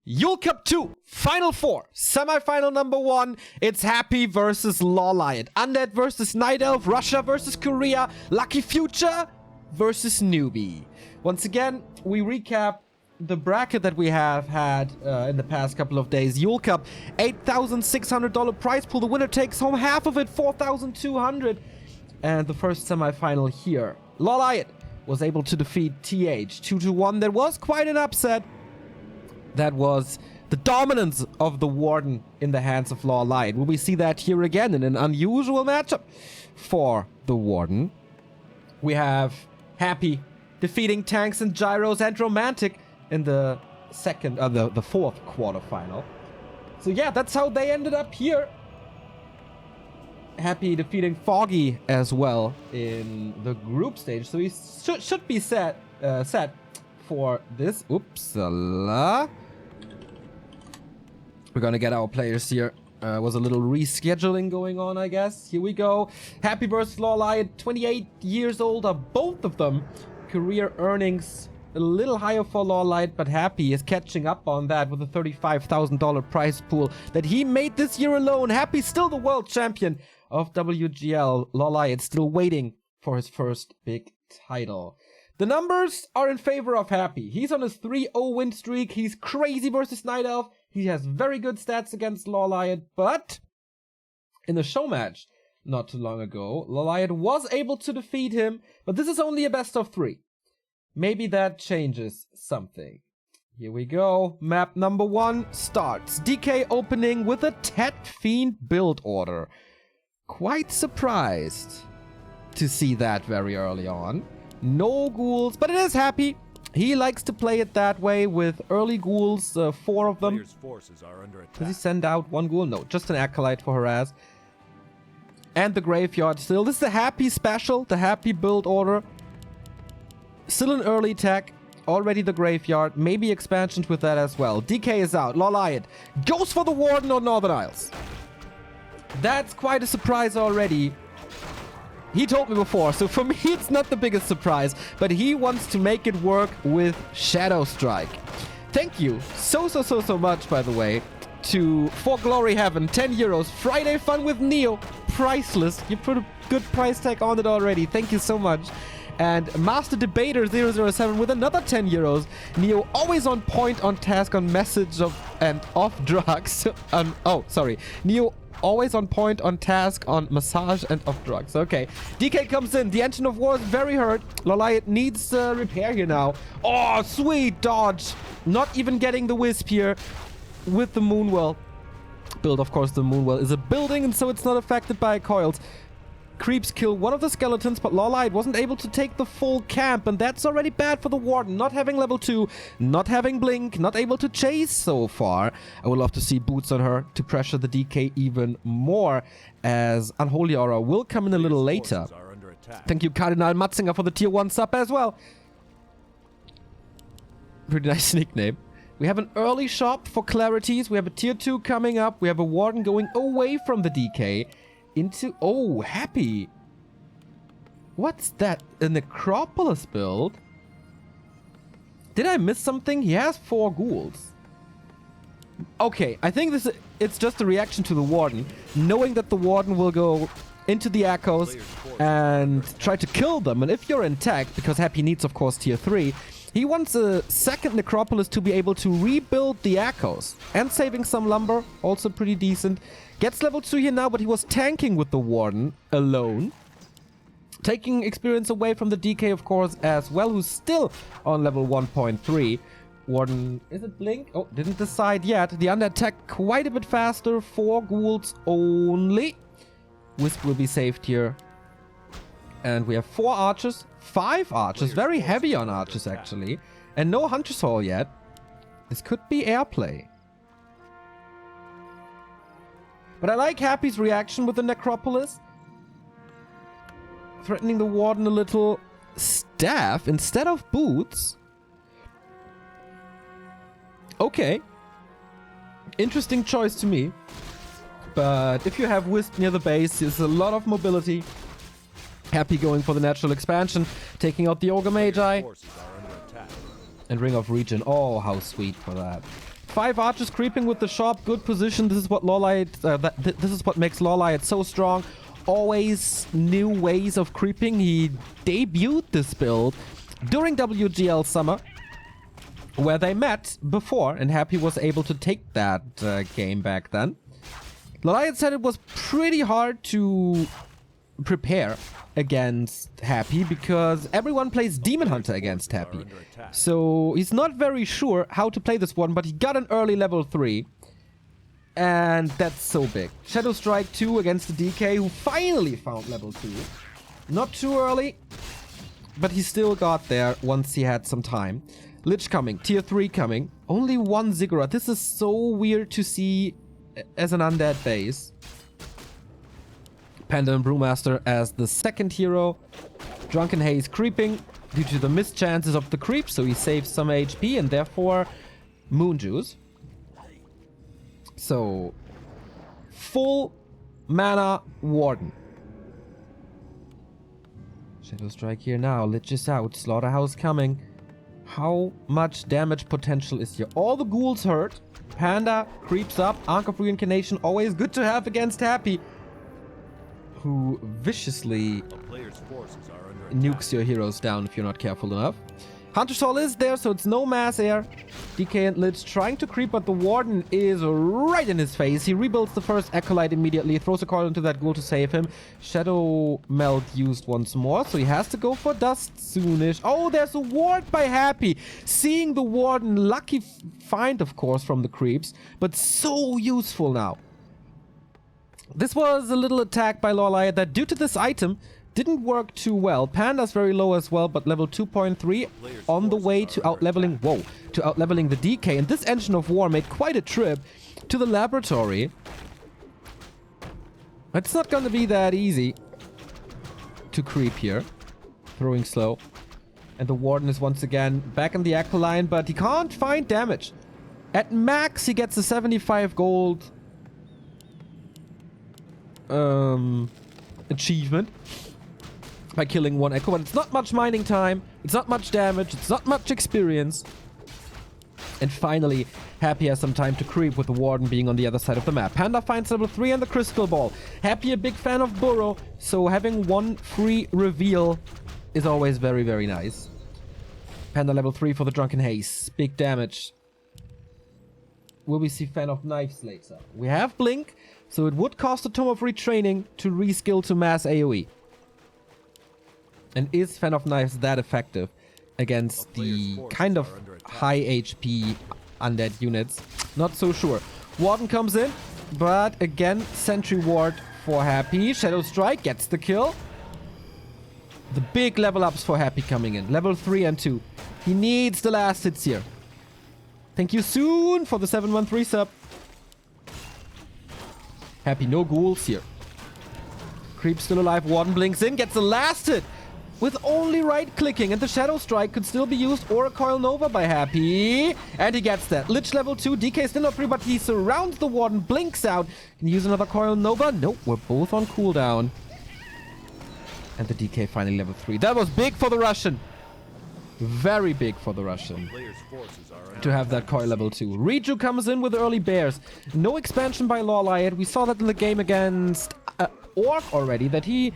Yule Cup 2, Final 4, Semifinal number 1. It's Happy versus LawLiet. Undead versus Night Elf. Russia versus Korea. Lucky Future versus Newbie. Once again, we recap the bracket that we have had in the past couple of days. Yule Cup, $8,600 prize pool. The winner takes home half of it, $4,200. And the first semifinal here. LawLiet was able to defeat TH 2-1. That was quite an upset. That was the dominance of the Warden in the hands of LawLiet. Will we see that here again in an unusual matchup for the Warden? We have Happy defeating Tanks and Gyros and Romantic in the fourth quarterfinal. So yeah, that's how they ended up here. Happy defeating Foggy as well in the group stage. So he should be set for this. Oopsala. We're gonna get our players here. Was a little rescheduling going on, I guess. Here we go. Happy versus LawLiet, 28 years old are both of them. Career earnings a little higher for LawLiet, but Happy is catching up on that with a $35,000 prize pool that he made this year alone. Happy still the world champion of WGL. LawLiet still waiting for his first big title. The numbers are in favor of Happy. He's on his 3-0 win streak. He's crazy versus Night Elf. He has very good stats against LawLiet, but in the show match not too long ago, LawLiet was able to defeat him, but this is only a best of 3. Maybe that changes something. Here we go. Map number 1 starts. DK opening with a Tet Fiend build order. Quite surprised to see that very early on. No ghouls, but it is Happy. He likes to play it that way with early ghouls, 4 of them. Does he send out 1 ghoul? No, just an Acolyte for harass. And the Graveyard still. This is a Happy special, the Happy build order. Still an early tech. Already the Graveyard. Maybe expansions with that as well. DK is out. LawLiet goes for the Warden on Northern Isles. That's quite a surprise already. He told me before, so for me it's not the biggest surprise, but he wants to make it work with Shadow Strike. Thank you so much, by the way, to For Glory Heaven, 10 euros. Friday Fun with Neo, priceless. You put a good price tag on it already. Thank you so much. And Master Debater 007 with another 10 euros. Neo always on point, on task, on message and off drugs. Neo always on point, on task, on massage and off drugs. Okay. DK comes in. The Engine of War is very hurt. LawLiet needs repair here now. Oh, sweet dodge. Not even getting the Wisp here with the Moonwell. Build, of course, the Moonwell is a building, and so it's not affected by coils. Creeps kill one of the skeletons, but LawLiet wasn't able to take the full camp, and that's already bad for the Warden. Not having level 2, not having Blink, not able to chase so far. I would love to see boots on her to pressure the DK even more, as Unholy Aura will come in a little later. Thank you, Cardinal Matzinger, for the tier 1 sub as well. Pretty nice nickname. We have an early shop for Clarities. We have a tier 2 coming up. We have a Warden going away from the DK. Into... Oh, Happy. What's that? A Necropolis build? Did I miss something? He has 4 ghouls. Okay, I think it's just a reaction to the Warden. Knowing that the Warden will go into the Echoes and try to kill them. And if you're in tech, because Happy needs, of course, tier 3... He wants a second Necropolis to be able to rebuild the Echoes. And saving some lumber, also pretty decent. Gets level 2 here now, but he was tanking with the Warden alone. Taking experience away from the DK, of course, as well, who's still on level 1.3. Warden, is it Blink? Oh, didn't decide yet. The Undead tech quite a bit faster. 4 ghouls only. Wisp will be saved here. And we have 4 archers, 5 archers, very heavy on archers actually, and no Hunter's Hall yet. This could be airplay. But I like Happy's reaction with the Necropolis. Threatening the Warden a little. Staff instead of boots. Okay. Interesting choice to me. But if you have Wisp near the base, there's a lot of mobility. Happy going for the natural expansion, taking out the Ogre Magi. And Ring of Regen. Oh, how sweet for that. 5 archers creeping with the shop. Good position. This is what LawLiet, this is what makes LawLiet so strong. Always new ways of creeping. He debuted this build during WGL Summer, where they met before, and Happy was able to take that game back then. LawLiet said it was pretty hard to prepare against Happy because everyone plays Demon Hunter against Happy. So he's not very sure how to play this one, but he got an early level 3. And that's so big. Shadow Strike 2 against the DK, who finally found level 2. Not too early, but he still got there once he had some time. Lich coming, tier 3 coming. Only 1 Ziggurat. This is so weird to see as an undead base. Panda and Brewmaster as the second hero. Drunken Haze creeping due to the missed chances of the creep, so he saves some HP and therefore Moon Juice. So, full mana Warden. Shadow Strike here now. Lich is out. Slaughterhouse coming. How much damage potential is here? All the ghouls hurt. Panda creeps up. Arc of Reincarnation always good to have against Happy, who viciously nukes your heroes down if you're not careful enough. Hunter Soul is there, so it's no mass air. DK and Lich trying to creep, but the Warden is right in his face. He rebuilds the first Acolyte immediately, throws a coil into that ghoul to save him. Shadow Melt used once more, so he has to go for Dust soonish. Oh, there's a ward by Happy. Seeing the Warden, lucky find, of course, from the creeps, but so useful now. This was a little attack by LawLiet that, due to this item, didn't work too well. Panda's very low as well, but level 2.3 on the way to out-leveling, to out-leveling the DK. And this Engine of War made quite a trip to the laboratory. It's not gonna be that easy to creep here. Throwing slow. And the Warden is once again back in the Echo line, but he can't find damage. At max, he gets a 75 gold achievement by killing 1 Echo, but it's not much mining time, it's not much damage, it's not much experience. And finally, Happy has some time to creep with the Warden being on the other side of the map. Panda finds level 3 and the Crystal Ball. Happy a big fan of Burrow, so having 1 free reveal is always very, very nice. Panda level 3 for the Drunken Haze. Big damage. Will we see Fan of Knives later? We have Blink, so it would cost a Tome of Retraining to reskill to mass AoE. And is Fan of Knives that effective against the kind of high HP undead units? Not so sure. Warden comes in, but again, Sentry Ward for Happy. Shadow Strike gets the kill. The big level ups for Happy coming in. Level 3 and 2. He needs the last hits here. Thank you soon for the 713 sub. Happy, no ghouls here. Creep still alive. Warden blinks in, gets the last hit with only right-clicking, and the Shadow Strike could still be used, or a Coil Nova by Happy. And he gets that. Lich level 2, DK still not free, but he surrounds the Warden, blinks out. Can he use another Coil Nova? Nope, we're both on cooldown. And the DK finally level 3. That was big for the Russian. Very big for the Russian to have that Coil level 2. Reju comes in with early bears. No expansion by LawLiet. We saw that in the game against Orc already, that he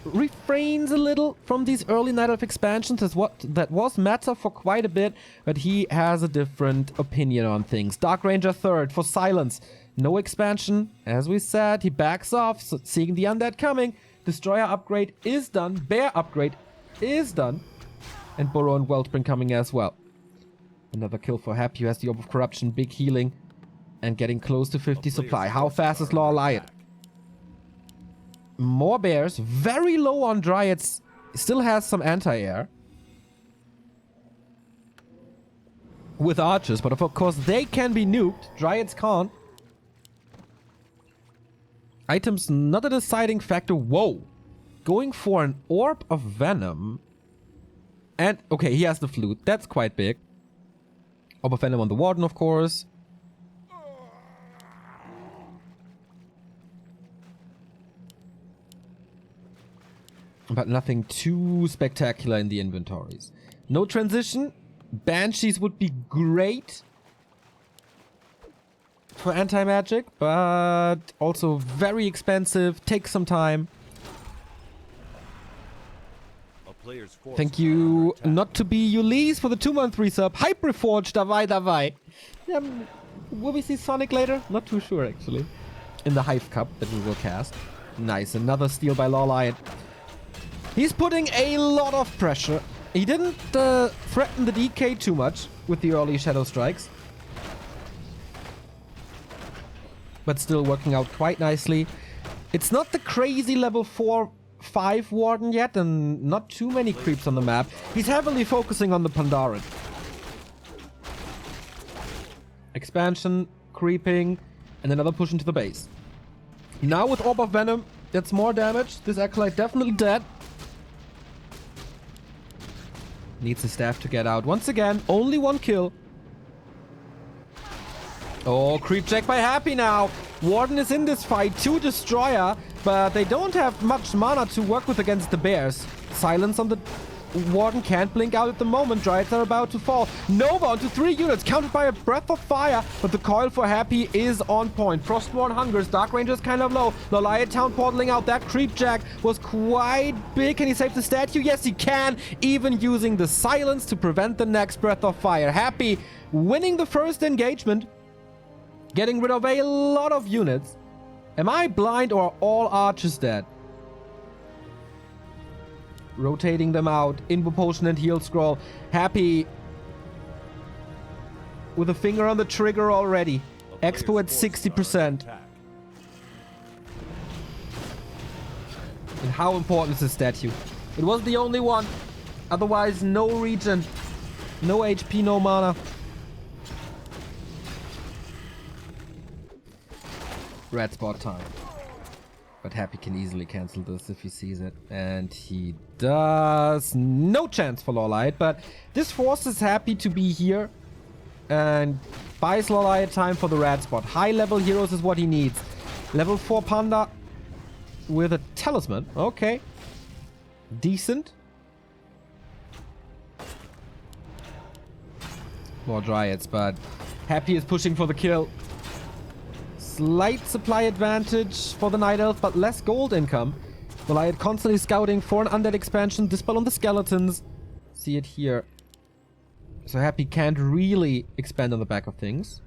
refrains a little from these early Night Elf expansions, as what that was meta for quite a bit, but he has a different opinion on things. Dark Ranger 3rd for Silence. No expansion, as we said. He backs off, so seeing the undead coming. Destroyer upgrade is done. Bear upgrade is done. And Burrow and Wellspring coming as well. Another kill for Happy, who has the Orb of Corruption, big healing, and getting close to 50 supply. How fast is LawLiet? More bears, very low on Dryads, still has some anti-air. With archers, but of course they can be nuked, Dryads can't. Items not a deciding factor. Whoa! Going for an Orb of Venom. And, okay, he has the flute. That's quite big. Orb of Venom on the Warden, of course. But nothing too spectacular in the inventories. No transition. Banshees would be great. for anti-magic, but also very expensive. Takes some time. Thank you, not to be Ulysses, for the 2-month resub. Hyperforge, davai davai. Will we see Sonic later? Not too sure, actually. In the Hive Cup that we will cast. Nice, another steal by LawLiet. He's putting a lot of pressure. He didn't threaten the DK too much with the early Shadow Strikes. But still working out quite nicely. It's not the crazy level 4-5 Warden yet, and not too many creeps on the map. He's heavily focusing on the Pandaren. Expansion, creeping, and another push into the base. Now with Orb of Venom, that's more damage. This Acolyte definitely dead. Needs the staff to get out. Once again, only one kill. Oh, creep check by Happy now. Warden is in this fight. 2 Destroyer, but they don't have much mana to work with against the bears. Silence on the Warden can't blink out at the moment. Dryads are about to fall. Nova onto 3 units, countered by a Breath of Fire, but the coil for Happy is on point. Frostborn hungers. Dark Ranger's kind of low. LawLiet town portaling out. That creep jack was quite big. Can he save the statue? Yes, he can. Even using the silence to prevent the next Breath of Fire. Happy winning the first engagement. Getting rid of a lot of units. Am I blind or are all archers dead? Rotating them out. Invo Potion and Heal Scroll. Happy with a finger on the trigger already. Expo at 60%. And how important is this statue? It was the only one. Otherwise, no regen. No HP, no mana. Red spot time. But Happy can easily cancel this if he sees it. And he does. No chance for LawLiet, but this forces Happy to be here. And buys LawLiet time for the red spot. High level heroes is what he needs. Level 4 Panda with a talisman. Okay. Decent. More Dryads, but Happy is pushing for the kill. Slight supply advantage for the Night Elf, but less gold income. LawLiet constantly scouting for an undead expansion. Dispel on the skeletons. See it here. So Happy can't really expand on the back of things.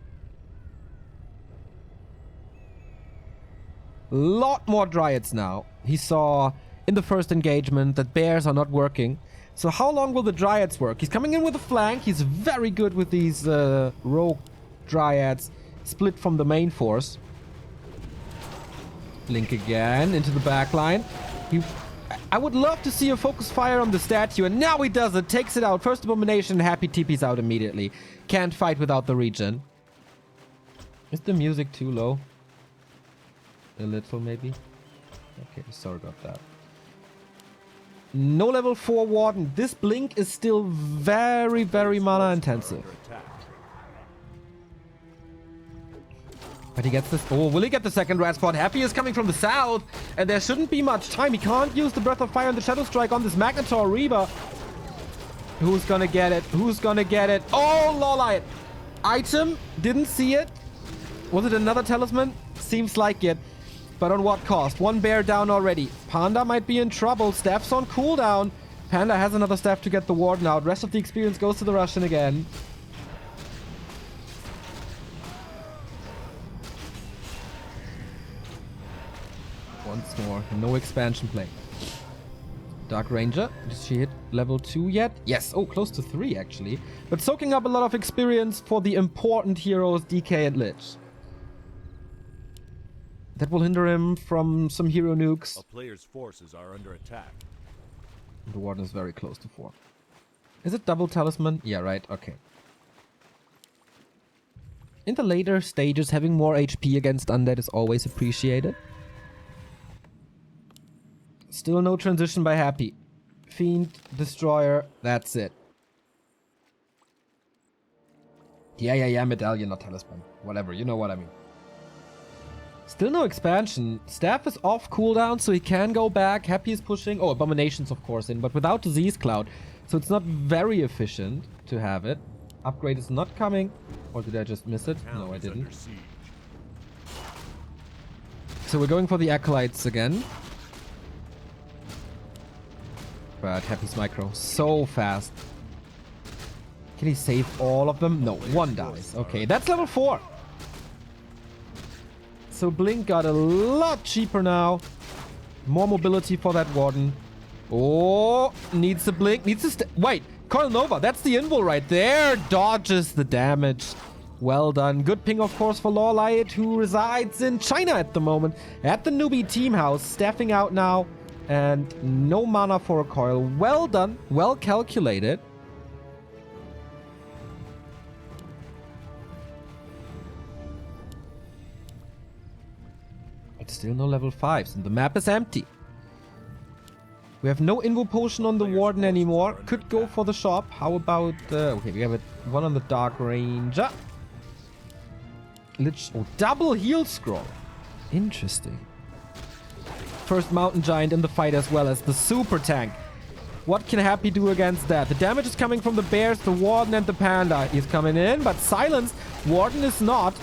Lot more Dryads now. He saw in the first engagement that bears are not working. So how long will the Dryads work? He's coming in with a flank. He's very good with these rogue Dryads. Split from the main force. Blink again into the back line. I would love to see a focus fire on the statue, and now he does it. Takes it out. First abomination. Happy TP's out immediately. Can't fight without the regen. Is the music too low? A little maybe? Okay, sorry about that. No level 4 Warden. This blink is still very, very mana intensive. But he gets this. Oh, will he get the second red spot? Happy is coming from the south, and there shouldn't be much time. He can't use the Breath of Fire and the Shadow Strike on this Magnetor Reaver. Who's gonna get it? Who's gonna get it? Oh, LawLiet. Item. Didn't see it. Was it another talisman? Seems like it. But on what cost? One bear down already. Panda might be in trouble. Staff's on cooldown. Panda has another staff to get the Warden out. Rest of the experience goes to the Russian again. Once more. No expansion play. Dark Ranger. Did she hit level 2 yet? Yes. Oh, close to 3 actually. But soaking up a lot of experience for the important heroes DK and Lich. That will hinder him from some hero nukes. A player's forces are under attack. The Warden is very close to 4. Is it double talisman? Yeah, right. Okay. In the later stages, having more HP against undead is always appreciated. Still no transition by Happy. Fiend, Destroyer, that's it. Yeah, medallion, not talisman. Whatever, you know what I mean. Still no expansion. Staff is off cooldown, so he can go back. Happy is pushing. Oh, Abominations, of course, in, but without Disease Cloud. So it's not very efficient to have it. Upgrade is not coming. Or did I just miss it? No, I didn't. so we're going for the Acolytes again. But Happy's micro so fast. Can he save all of them? No, one dies. Okay, that's level 4. So Blink got a lot cheaper now. More mobility for that Warden. Oh, needs to Blink. Needs to wait, Coil Nova. That's the invul right there. Dodges the damage. Well done. Good ping, of course, for LawLiet, who resides in China at the moment. At the newbie team house. Staffing out now. And no mana for a coil. Well done. Well calculated. But still no level 5s. And the map is empty. We have no invul potion on the Warden anymore. Could go for the shop. How about... okay, we have one on the Dark Ranger. Oh, double heal scroll. Interesting. First Mountain Giant in the fight as well as the Super Tank. What can Happy do against that? The damage is coming from the Bears, the Warden, and the Panda. He's coming in, but silenced. Warden is not.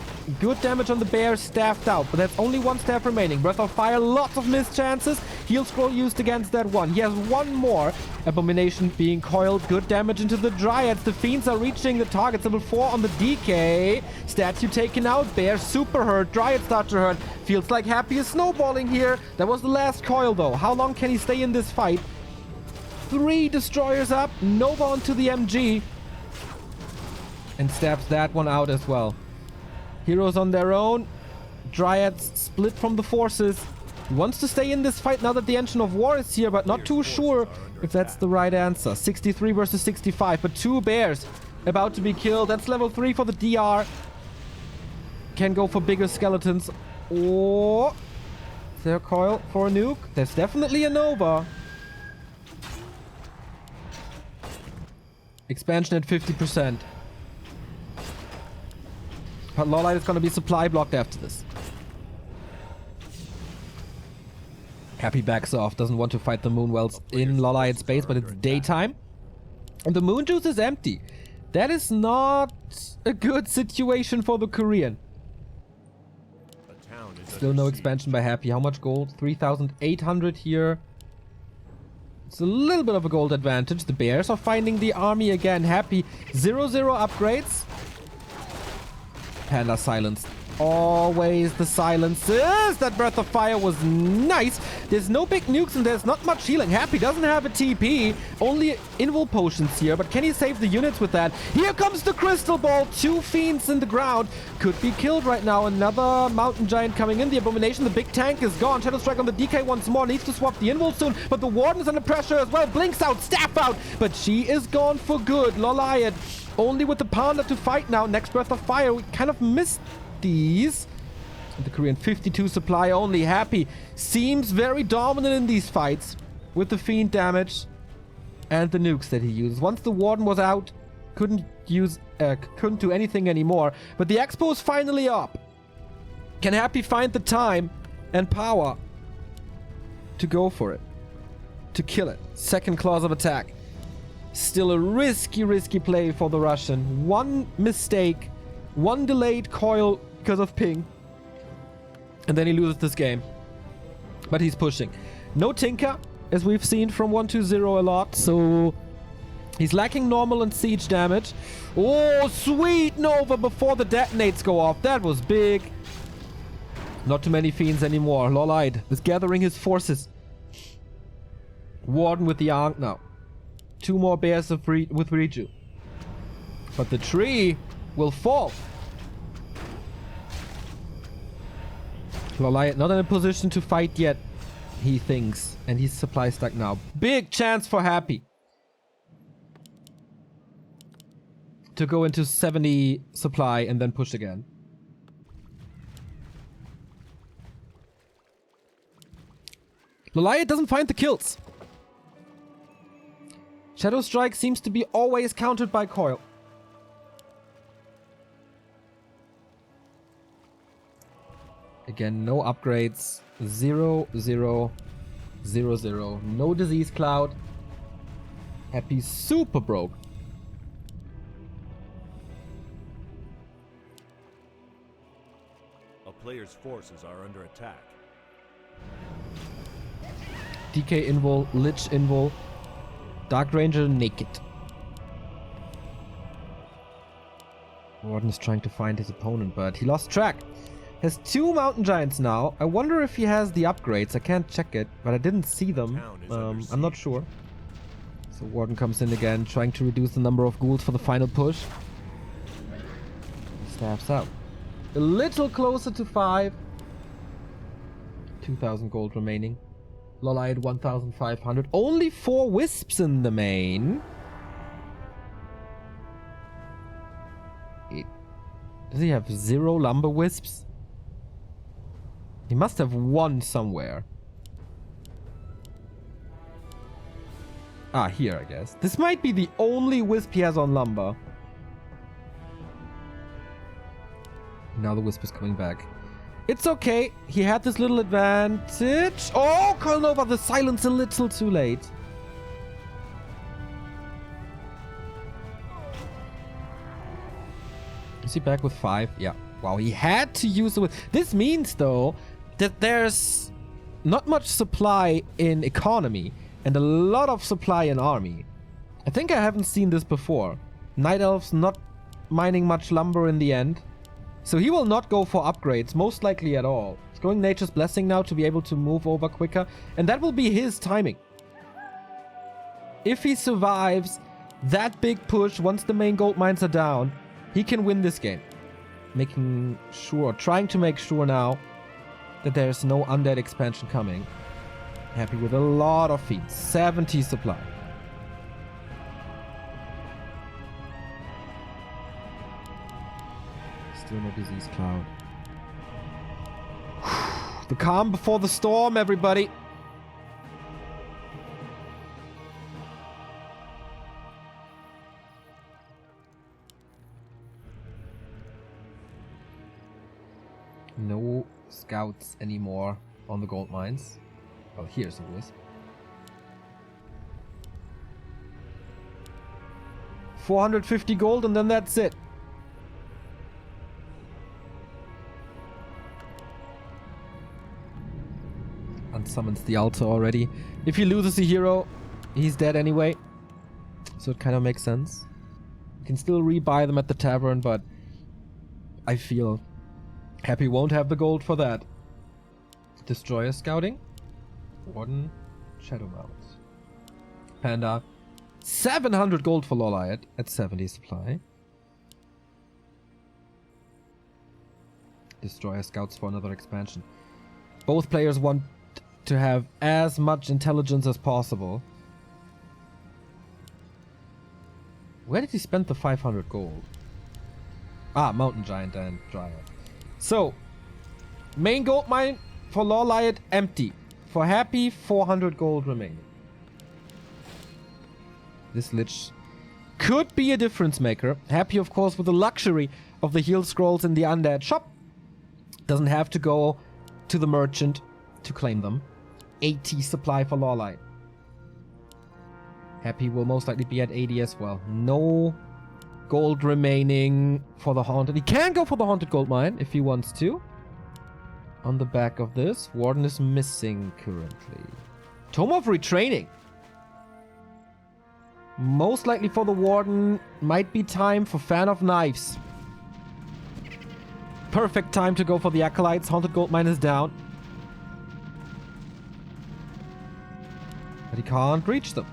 Good damage on the Bears, staffed out. But there's only one staff remaining. Breath of Fire, lots of missed chances. Heal Scroll used against that one. He has one more. Abomination being coiled. Good damage into the Dryads. The Fiends are reaching the targets. Level 4 on the DK. Statue taken out. Bear super hurt. Dryad start to hurt. Feels like Happy is snowballing here. That was the last coil though. How long can he stay in this fight? 3 destroyers up. Nova onto the MG. And stabs that one out as well. Heroes on their own. Dryads split from the forces. He wants to stay in this fight now that the Engine of War is here, but not too sure if that's the right answer. 63 versus 65, but 2 bears about to be killed. That's level 3 for the DR. Can go for bigger skeletons. Or... is there a coil for a nuke? There's definitely a Nova. Expansion at 50%. But LawLiet is going to be supply blocked after this. Happy backs off. Doesn't want to fight the Moonwells in LawLiet's base, but it's daytime. And the Moon Juice is empty. That is not a good situation for the Korean. Still no expansion by Happy. How much gold? 3,800 here. It's a little bit of a gold advantage. The Bears are finding the army again. Happy. 0-0 upgrades. Panda silenced. Always the silences. That Breath of Fire was nice. There's no big nukes and there's not much healing. Happy doesn't have a TP. Only invul potions here. But can he save the units with that? Here comes the Crystal Ball. 2 Fiends in the ground. Could be killed right now. Another Mountain Giant coming in. The Abomination. The big tank is gone. Shadow Strike on the DK once more. Needs to swap the invul soon. But the Warden is under pressure as well. Blinks out. Staff out. But she is gone for good. LawLiet only with the Panda to fight now. Next Breath of Fire. We kind of missed these. The Korean 52 supply only. Happy seems very dominant in these fights with the Fiend damage and the nukes that he uses. Once the Warden was out, couldn't do anything anymore. But the Expo is finally up. Can Happy find the time and power to go for it, to kill it? Second clause of attack. Still a risky play for the Russian. One mistake, one delayed coil because of ping, and then he loses this game. But he's pushing. No Tinker, as we've seen from 120 a lot, so he's lacking normal and siege damage. Oh, sweet Nova before the detonates go off. That was big. Not too many Fiends anymore. LawLiet is gathering his forces. Warden with the Ankh now. 2 more bears with Riju. But the tree will fall. LawLiet not in a position to fight yet, he thinks. And he's supply stuck now. Big chance for Happy to go into 70 supply and then push again. LawLiet doesn't find the kills. Shadow Strike seems to be always countered by coil. Again, no upgrades. 0, 0, 0, 0. No disease cloud. Happy super broke. A player's forces are under attack. DK invul, Lich invul, Dark Ranger naked. Warden is trying to find his opponent, but he lost track. Has 2 Mountain Giants now. I wonder if he has the upgrades. I can't check it, but I didn't see them. I'm not sure. So Warden comes in again, trying to reduce the number of ghouls for the final push. He staffs out. A little closer to 5. 2,000 gold remaining. LawLiet 1,500. Only 4 wisps in the main. Does he have 0 lumber wisps? He must have 1 somewhere. Ah, here, I guess. This might be the only wisp he has on lumber. Now the wisp is coming back. It's okay. He had this little advantage. Oh, Colnova, the silence a little too late. Is he back with 5? Yeah. Wow, he had to use the... This means, though, that there's not much supply in economy and a lot of supply in army. I think I haven't seen this before. Night Elves not mining much lumber in the end. So he will not go for upgrades, most likely at all. He's going Nature's Blessing now to be able to move over quicker. And that will be his timing. If he survives that big push once the main gold mines are down, he can win this game. Making sure, trying to make sure now that there's no undead expansion coming. Happy with a lot of feats. 70 supply. Still no disease cloud. The calm before the storm, everybody. No scouts anymore on the gold mines. Well, here's a wisp. 450 gold and then that's it. Unsummons the altar already. If he loses a hero, he's dead anyway. So it kind of makes sense. You can still rebuy them at the tavern, but I feel Happy won't have the gold for that. Destroyer scouting. Warden. Shadow Mount. Panda. 700 gold for LawLiet at 70 supply. Destroyer scouts for another expansion. Both players want to have as much intelligence as possible. Where did he spend the 500 gold? Ah, Mountain Giant and Dryad. So, main gold mine for LawLiet empty. For Happy, 400 gold remaining. This Lich could be a difference maker. Happy, of course, with the luxury of the heal scrolls in the undead shop. Doesn't have to go to the merchant to claim them. 80 supply for LawLiet. Happy will most likely be at 80 as well. No gold remaining for the Haunted. He can go for the Haunted gold mine if he wants to. On the back of this, Warden is missing currently. Tome of Retraining. Most likely for the Warden, might be time for Fan of Knives. Perfect time to go for the Acolytes. Haunted gold mine is down. But he can't reach them.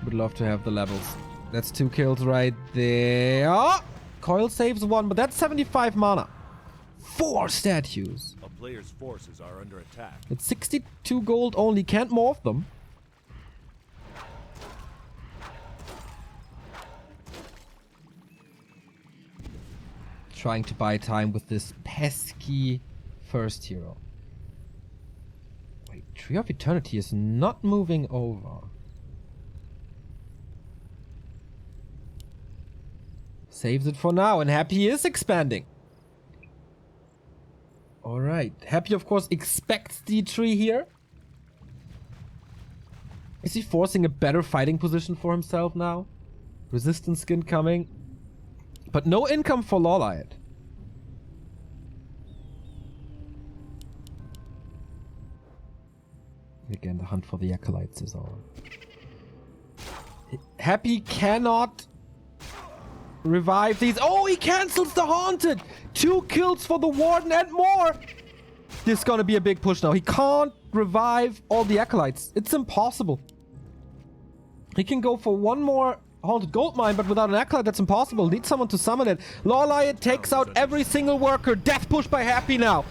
Would love to have the levels. That's 2 kills right there. Oh! Coil saves 1, but that's 75 mana. 4 statues. A player's forces are under attack. It's 62 gold only. Can't morph them. Trying to buy time with this pesky first hero. Wait, Tree of Eternity is not moving over. Saves it for now, and Happy is expanding. Alright, Happy of course expects the tree here. Is he forcing a better fighting position for himself now? Resistance skin coming. But no income for LawLiet. Again, the hunt for the acolytes is on. Happy cannot revive these. Oh, he cancels the haunted. 2 kills for the warden and more. This is gonna be a big push now. He can't revive all the acolytes. It's impossible. He can go for one more haunted gold mine, but without an acolyte, that's impossible. Need someone to summon it. LawLiet takes out every single worker. Death push by Happy now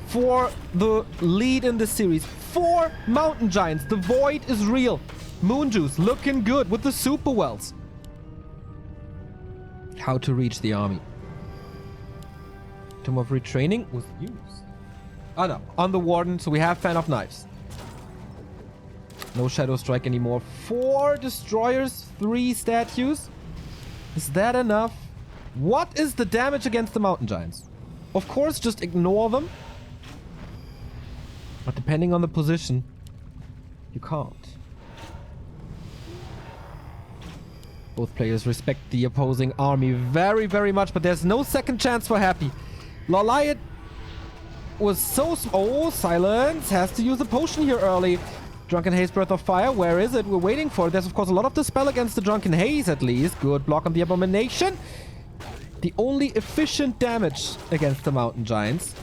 for the lead in this series. 4 mountain giants. The void is real. Moon Juice looking good with the super wells. How to reach the army. Tomb of Retraining was used. Oh no, on the warden, so we have Fan of Knives. No Shadow Strike anymore. 4 destroyers, 3 statues. Is that enough? What is the damage against the mountain giants? Of course, just ignore them. But depending on the position, you can't. Both players respect the opposing army very, very much, but there's no second chance for Happy. LawLiet was so... Oh, Silence has to use a potion here early. Drunken Haze, Breath of Fire, where is it? We're waiting for it. There's, of course, a lot of dispel against the Drunken Haze, at least. Good block on the Abomination. The only efficient damage against the Mountain Giants.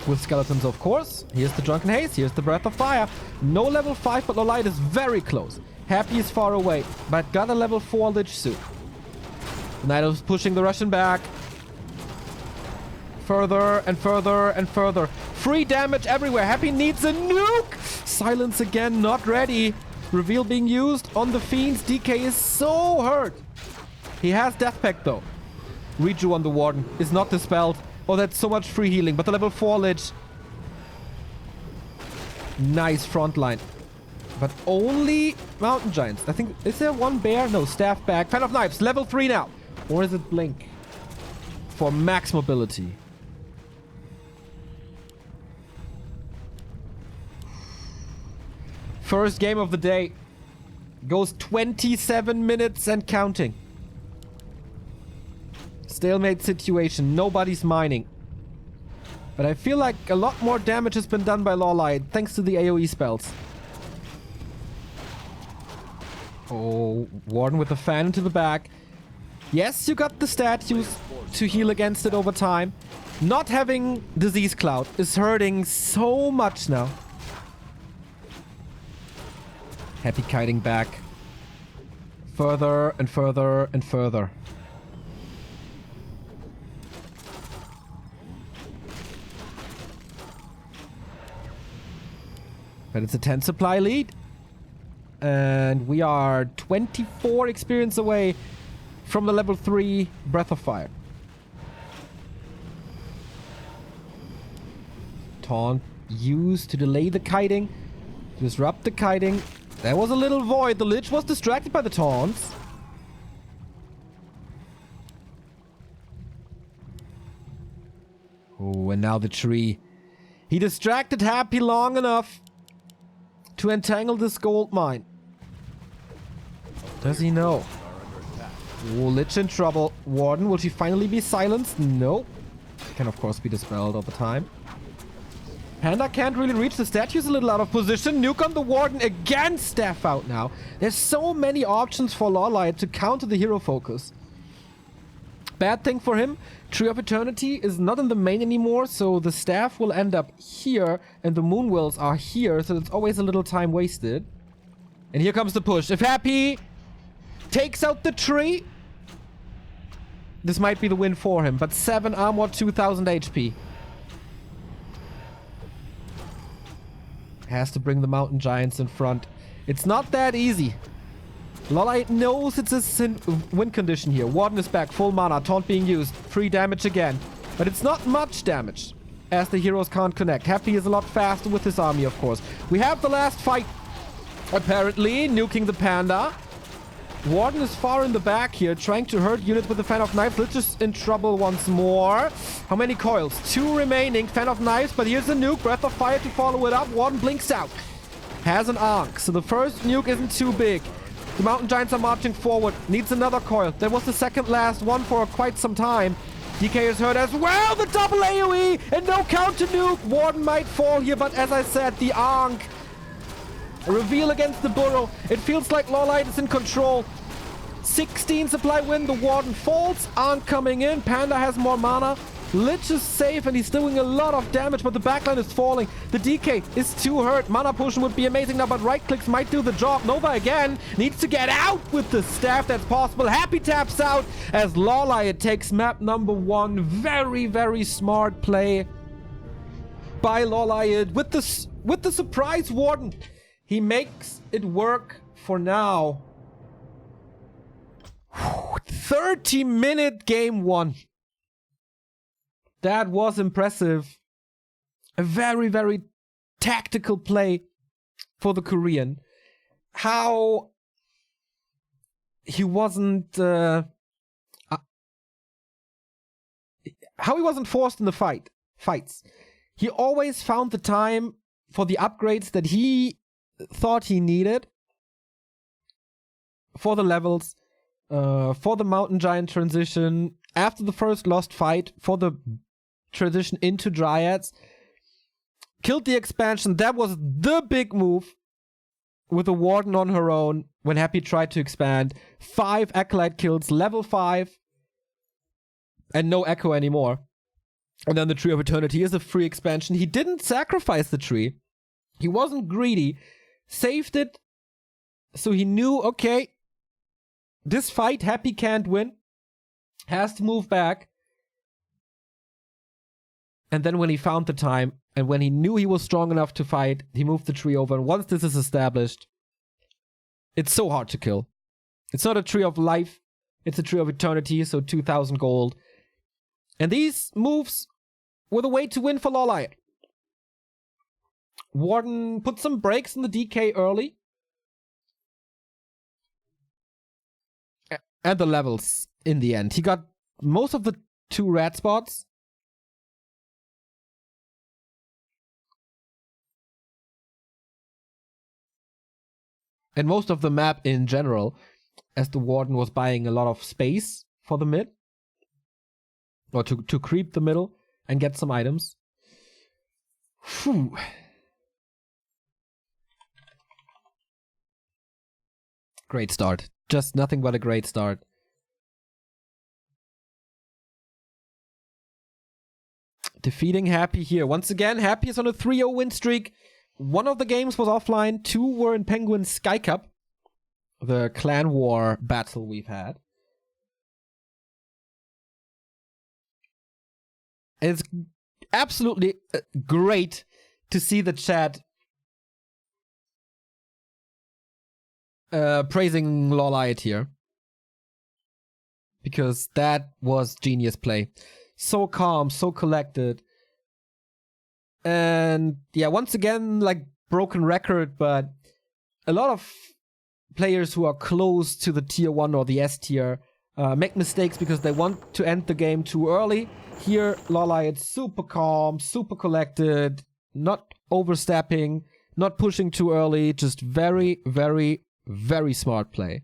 With skeletons, of course. Here's the Drunken Haze. Here's the Breath of Fire. No level 5, but LawLiet is very close. Happy is far away, but got a level 4 Lich soon. Knight is pushing the Russian back. Further and further and further. Free damage everywhere. Happy needs a nuke. Silence again, not ready. Reveal being used on the Fiends. DK is so hurt. He has Death Pact though. Reju on the Warden is not dispelled. Oh, that's so much free healing. But the level 4 Lich. Nice front line. But only Mountain Giants. I think, is there one bear? No, Staff back. Fan of Knives, level 3 now. Or is it Blink? For max mobility. First game of the day. Goes 27 minutes and counting. Stalemate situation. Nobody's mining. But I feel like a lot more damage has been done by LawLiet thanks to the AoE spells. Oh, Warden with the fan into the back. Yes, you got the statues to heal against it over time. Not having Disease Cloud is hurting so much now. Happy kiting back. Further and further and further. But it's a 10 supply lead. And we are 24 experience away from the level 3 Breath of Fire. Taunt used to delay the kiting. Disrupt the kiting. There was a little void. The Lich was distracted by the taunts. Oh, and now the tree. He distracted Happy long enough to entangle this gold mine. Does he know? Oh, Lich in trouble. Warden, will she finally be silenced? No. Can of course be dispelled all the time. Panda can't really reach. The statue's a little out of position. Nuke on the Warden again. Staff out now. There's so many options for LawLiet to counter the hero focus. Bad thing for him, Tree of Eternity is not in the main anymore, so the staff will end up here and the moon wells are here, so it's always a little time wasted. And here comes the push. If Happy takes out the tree, this might be the win for him, but 7 armor, 2000 HP. Has to bring the mountain giants in front. It's not that easy. LawLiet knows it's a win condition here. Warden is back, full mana, taunt being used, free damage again. But it's not much damage, as the heroes can't connect. Happy is a lot faster with his army, of course. We have the last fight, apparently, nuking the Panda. Warden is far in the back here, trying to hurt units with the Fan of Knives. Lich is in trouble once more. How many coils? 2 remaining. Fan of Knives, but here's a nuke. Breath of Fire to follow it up. Warden blinks out. Has an Ankh, so the first nuke isn't too big. The mountain giants are marching forward. Needs another coil. That was the second last one for quite some time. DK is hurt as well. The double AoE and no counter nuke. Warden might fall here, but as I said, the Ankh Reveal against the burrow. It feels like LawLiet is in control. 16 supply win. The Warden falls aren't coming in. Panda has more mana. Lich is safe and he's doing a lot of damage, but the backline is falling. The DK is too hurt. Mana potion would be amazing now, but right clicks might do the job. Nova again needs to get out with the staff. That's possible. Happy taps out as LawLiet takes map number 1. Very, very smart play by LawLiet with the surprise Warden. He makes it work for now. 30-minute game 1. That was impressive. A very, very tactical play for the Korean. How he wasn't forced in the fights. He always found the time for the upgrades that he thought he needed for the levels, for the Mountain Giant transition, after the first lost fight, for the transition into Dryads. Killed the expansion. That was the big move with the Warden on her own when Happy tried to expand. 5 Acolyte kills, level 5, and no Echo anymore. And then the Tree of Eternity is a free expansion. He didn't sacrifice the tree. He wasn't greedy. Saved it. So he knew, okay, this fight Happy can't win. Has to move back. And then when he found the time, and when he knew he was strong enough to fight, he moved the tree over. And once this is established, it's so hard to kill. It's not a tree of life. It's a tree of eternity, so 2,000 gold. And these moves were the way to win for LawLiet. Warden put some brakes in the DK early. And the levels in the end. He got most of the 2 red spots. And most of the map in general, as the Warden was buying a lot of space for the mid. Or to creep the middle and get some items. Phew. Great start. Just nothing but a great start. Defeating Happy here. Once again, Happy is on a 3-0 win streak. One of the games was offline. 2 were in Penguin Sky Cup. The clan war battle we've had. It's absolutely great to see the chat praising LawLiet here. Because that was genius play. So calm, so collected. And yeah, once again, like broken record, but a lot of players who are close to the tier 1 or the S tier make mistakes because they want to end the game too early. Here, LawLiet super calm, super collected, not overstepping, not pushing too early, just very, very, very smart play.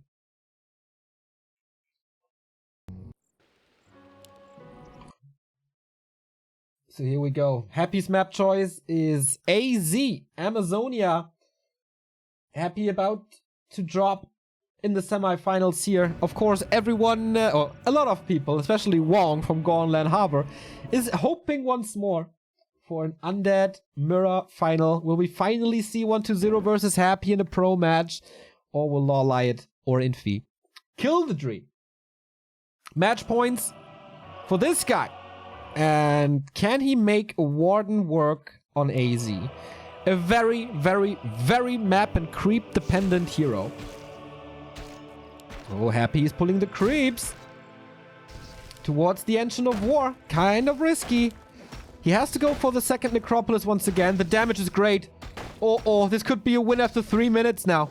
So here we go. Happy's map choice is AZ, Amazonia. Happy about to drop in the semifinals here. Of course, everyone, or a lot of people, especially Wong from Gornland Harbor, is hoping once more for an Undead Mirror final. Will we finally see 1-0 versus Happy in a pro match? Or will LawLiet or Infi kill the dream? Match points for this guy. And can he make a Warden work on AZ? A very, very, very map and creep dependent hero. Oh, Happy is pulling the creeps towards the Engine of War. Kind of risky. He has to go for the second Necropolis once again. The damage is great. Oh, this could be a win after 3 minutes now.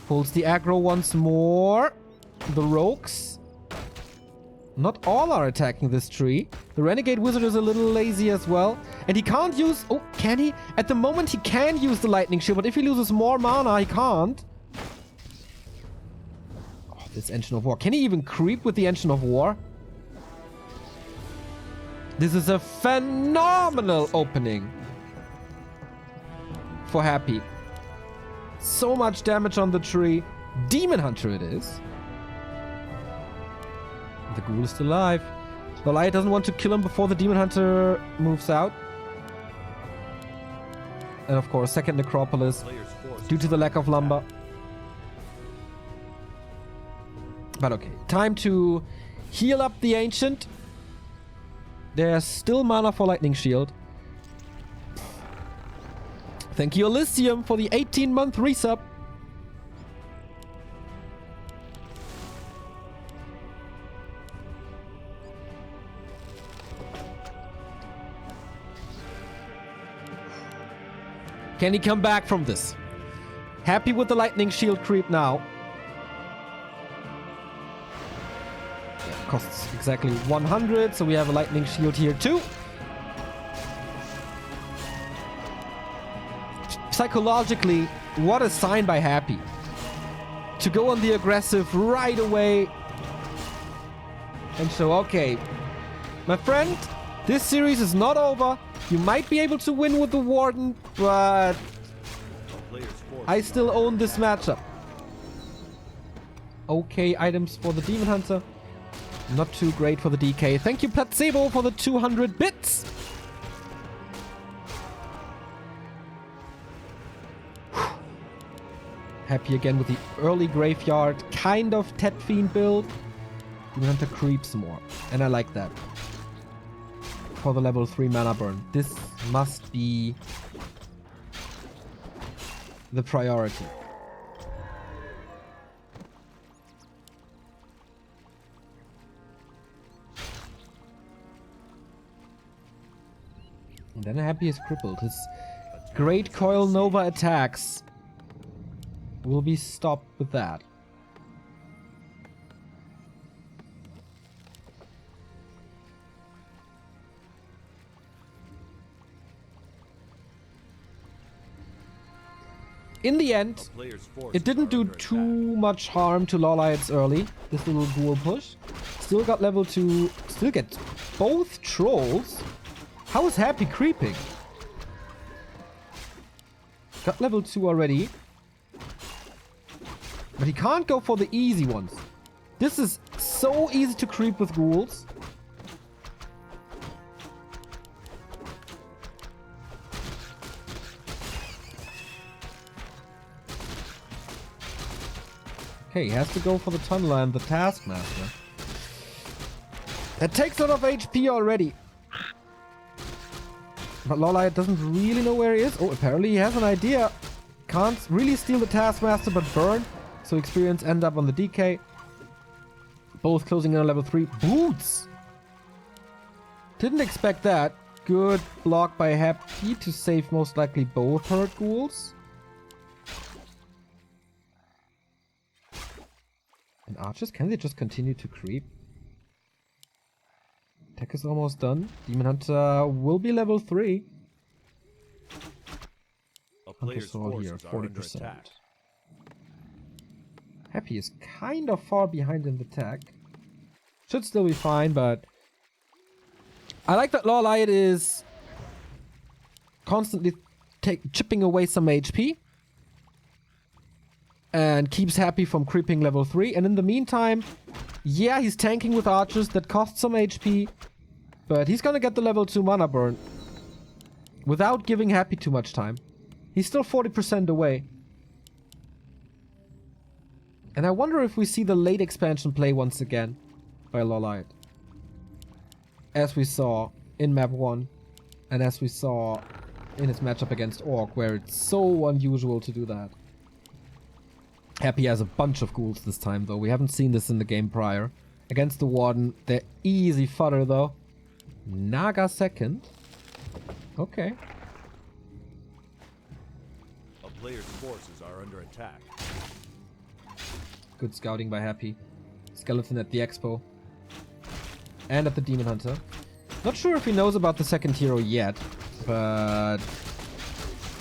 Pulls the aggro once more. The rogues. Not all are attacking this tree. The Renegade Wizard is a little lazy as well. And he can't use... Oh, can he? At the moment he can use the Lightning Shield, but if he loses more mana, he can't. Oh, this Engine of War. Can he even creep with the Engine of War? This is a phenomenal opening for Happy. So much damage on the tree. Demon Hunter it is. The ghoul is still alive. LawLiet doesn't want to kill him before the Demon Hunter moves out. And of course, second necropolis due to the lack of lumber. But okay, time to heal up the Ancient. There's still mana for Lightning Shield. Thank you, Elysium, for the 18-month resub. Can he come back from this? Happy with the Lightning Shield creep now. Yeah, costs exactly 100, so we have a Lightning Shield here too. Psychologically, what a sign by Happy. To go on the aggressive right away. And so, okay. My friend, this series is not over. You might be able to win with the Warden, but I still own this matchup. Okay, items for the Demon Hunter. Not too great for the DK. Thank you, Placebo, for the 200 bits. Happy again with the early graveyard, kind of Tet Fiend build. Demon Hunter creeps more, and I like that. For the level 3 mana burn. This must be the priority. And then Happy is crippled. His Great Coil Nova attacks will be stopped with that. In the end, it didn't do too much harm to LawLiet's early. This little ghoul push. Still got level 2. Still gets both trolls. How is Happy creeping? Got level 2 already. But he can't go for the easy ones. This is so easy to creep with ghouls. Okay, he has to go for the Tunneler and the Taskmaster. That takes a lot of HP already. But LawLiet doesn't really know where he is. Oh, apparently he has an idea. Can't really steal the Taskmaster, but burn. So experience end up on the DK. Both closing in on level 3. Boots! Didn't expect that. Good block by Happy to save most likely both hurt ghouls. And archers, can they just continue to creep? Attack is almost done. Demon Hunter will be level 3. Hunter Sword here, 40%. Happy is kind of far behind in the attack. Should still be fine, but I like that LawLiet is constantly chipping away some HP. And keeps Happy from creeping level 3. And in the meantime, yeah, he's tanking with archers that cost some HP. But he's gonna get the level 2 mana burn. Without giving Happy too much time. He's still 40% away. And I wonder if we see the late expansion play once again by LawLiet. As we saw in map 1. And as we saw in his matchup against Orc, where it's so unusual to do that. Happy has a bunch of ghouls this time, though. We haven't seen this in the game prior. Against the Warden, they're easy fodder, though. Naga second. Okay. A player's forces are under attack. Good scouting by Happy. Skeleton at the Expo. And at the Demon Hunter. Not sure if he knows about the second hero yet, but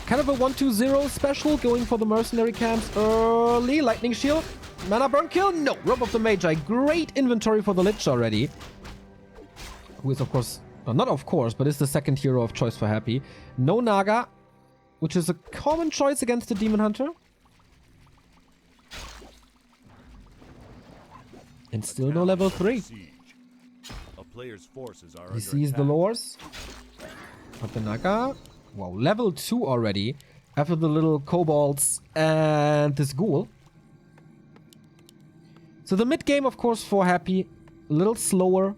kind of a 1-2-0 special going for the mercenary camps early. Lightning Shield. Mana burn kill? No. Robe of the Magi. Great inventory for the Lich already. Who is, of course, well, not of course, but is the second hero of choice for Happy. No Naga, which is a common choice against the Demon Hunter. And still no level 3. Siege. A player's forces are He under sees the attack. lures. But the Naga. Wow, level 2 already. After the little kobolds and this ghoul. So the mid game, of course, for Happy. A little slower.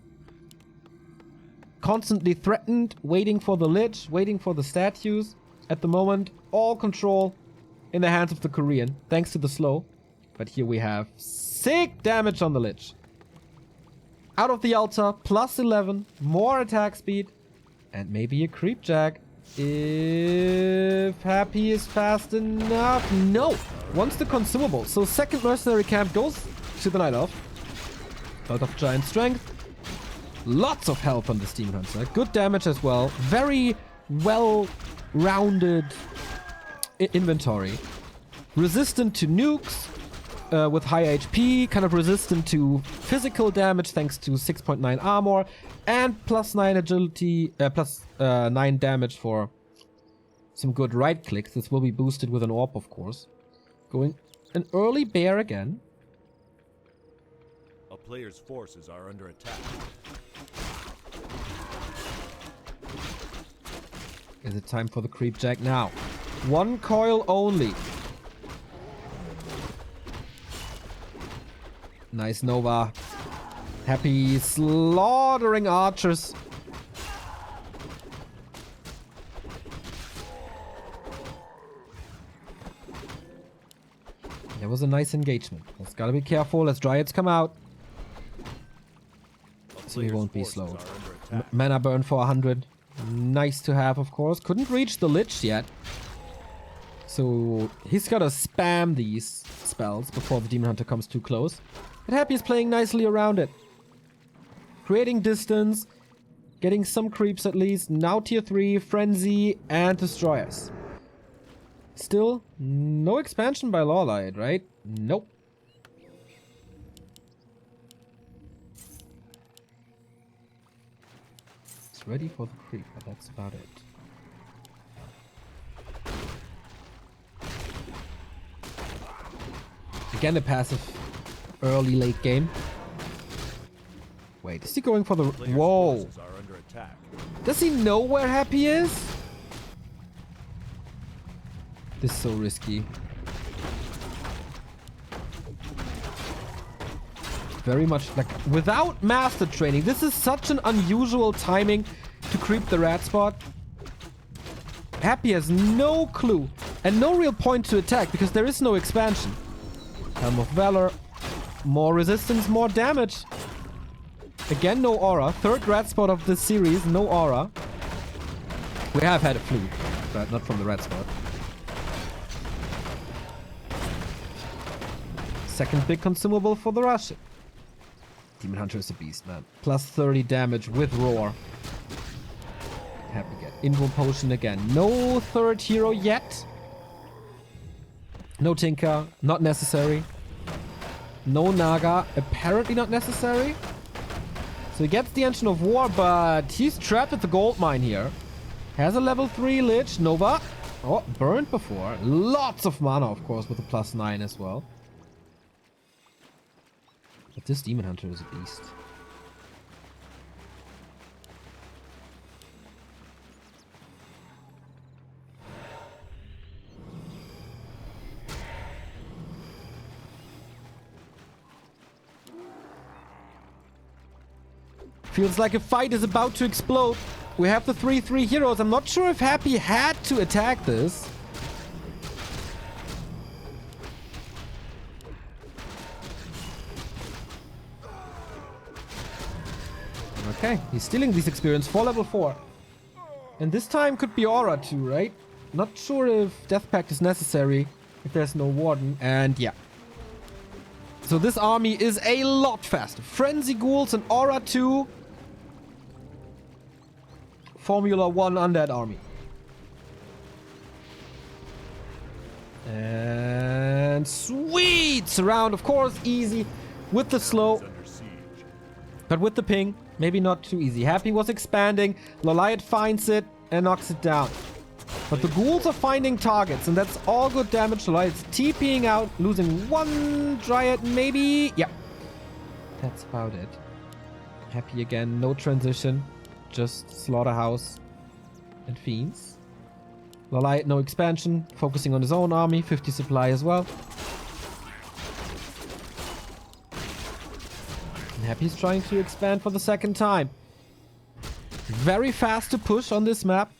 Constantly threatened. Waiting for the Lich. Waiting for the statues. At the moment, all control in the hands of the Korean. Thanks to the slow. But here we have sick damage on the Lich. Out of the altar, plus 11, more attack speed, and maybe a creep jack. If Happy is fast enough. No! Wants the consumable. So second mercenary camp goes to the Night Elf. Lot of giant strength. Lots of health on this Demon Hunter. Good damage as well. Very well-rounded inventory. Resistant to nukes. With high HP, kind of resistant to physical damage thanks to 6.9 armor and plus 9 agility, plus 9 damage for some good right clicks. This will be boosted with an orb, of course. Going an early bear again. A player's forces are under attack. Is it time for the creep jack now? One coil only. Nice Nova. Happy slaughtering archers. That was a nice engagement. Let's gotta be careful as Dryads come out. So he won't be slowed. Mana burn for 100. Nice to have, of course. Couldn't reach the Lich yet. So he's gotta spam these spells before the Demon Hunter comes too close. But Happy is playing nicely around it. Creating distance. Getting some creeps at least. Now tier 3, Frenzy, and Destroyers. Still, no expansion by LawLiet, right? Nope. It's ready for the creep, but that's about it. Again, a passive early late game. Wait, is he going for the... Whoa! Does he know where Happy is? This is so risky. Very much like without master training. This is such an unusual timing to creep the rat spot. Happy has no clue and no real point to attack because there is no expansion. Helm of Valor. More resistance, more damage. Again, no aura. Third rat spot of this series, no aura. We have had a fluke, but not from the rat spot. Second big consumable for the Russian. Demon Hunter is a beast, man. Plus 30 damage with Roar. Happy get. Invo Potion again. No third hero yet. No Tinker. Not necessary. No Naga. Apparently not necessary. So he gets the Engine of War, but he's trapped at the gold mine here. Has a level 3 Lich. Nova. Oh, burned before. Lots of mana, of course, with the plus 9 as well. But this Demon Hunter is a beast. Feels like a fight is about to explode. We have the 3/3 heroes. I'm not sure if Happy had to attack this. Okay, he's stealing this experience for level 4. And this time could be Aura too, right? Not sure if Death Pact is necessary if there's no Warden. And yeah. So this army is a lot faster. Frenzy Ghouls and Aura 2. Formula 1 Undead army. And sweet! Surround, of course, easy. With the slow. But with the ping, maybe not too easy. Happy was expanding. LawLiet finds it and knocks it down. But the ghouls are finding targets, and that's all good damage. LawLiet's TPing out, losing one Dryad, maybe. Yeah. that's about it. Happy again, no transition, just Slaughterhouse and Fiends. LawLiet, no expansion, focusing on his own army, 50 supply as well. And Happy's trying to expand for the second time. Very fast to push on this map.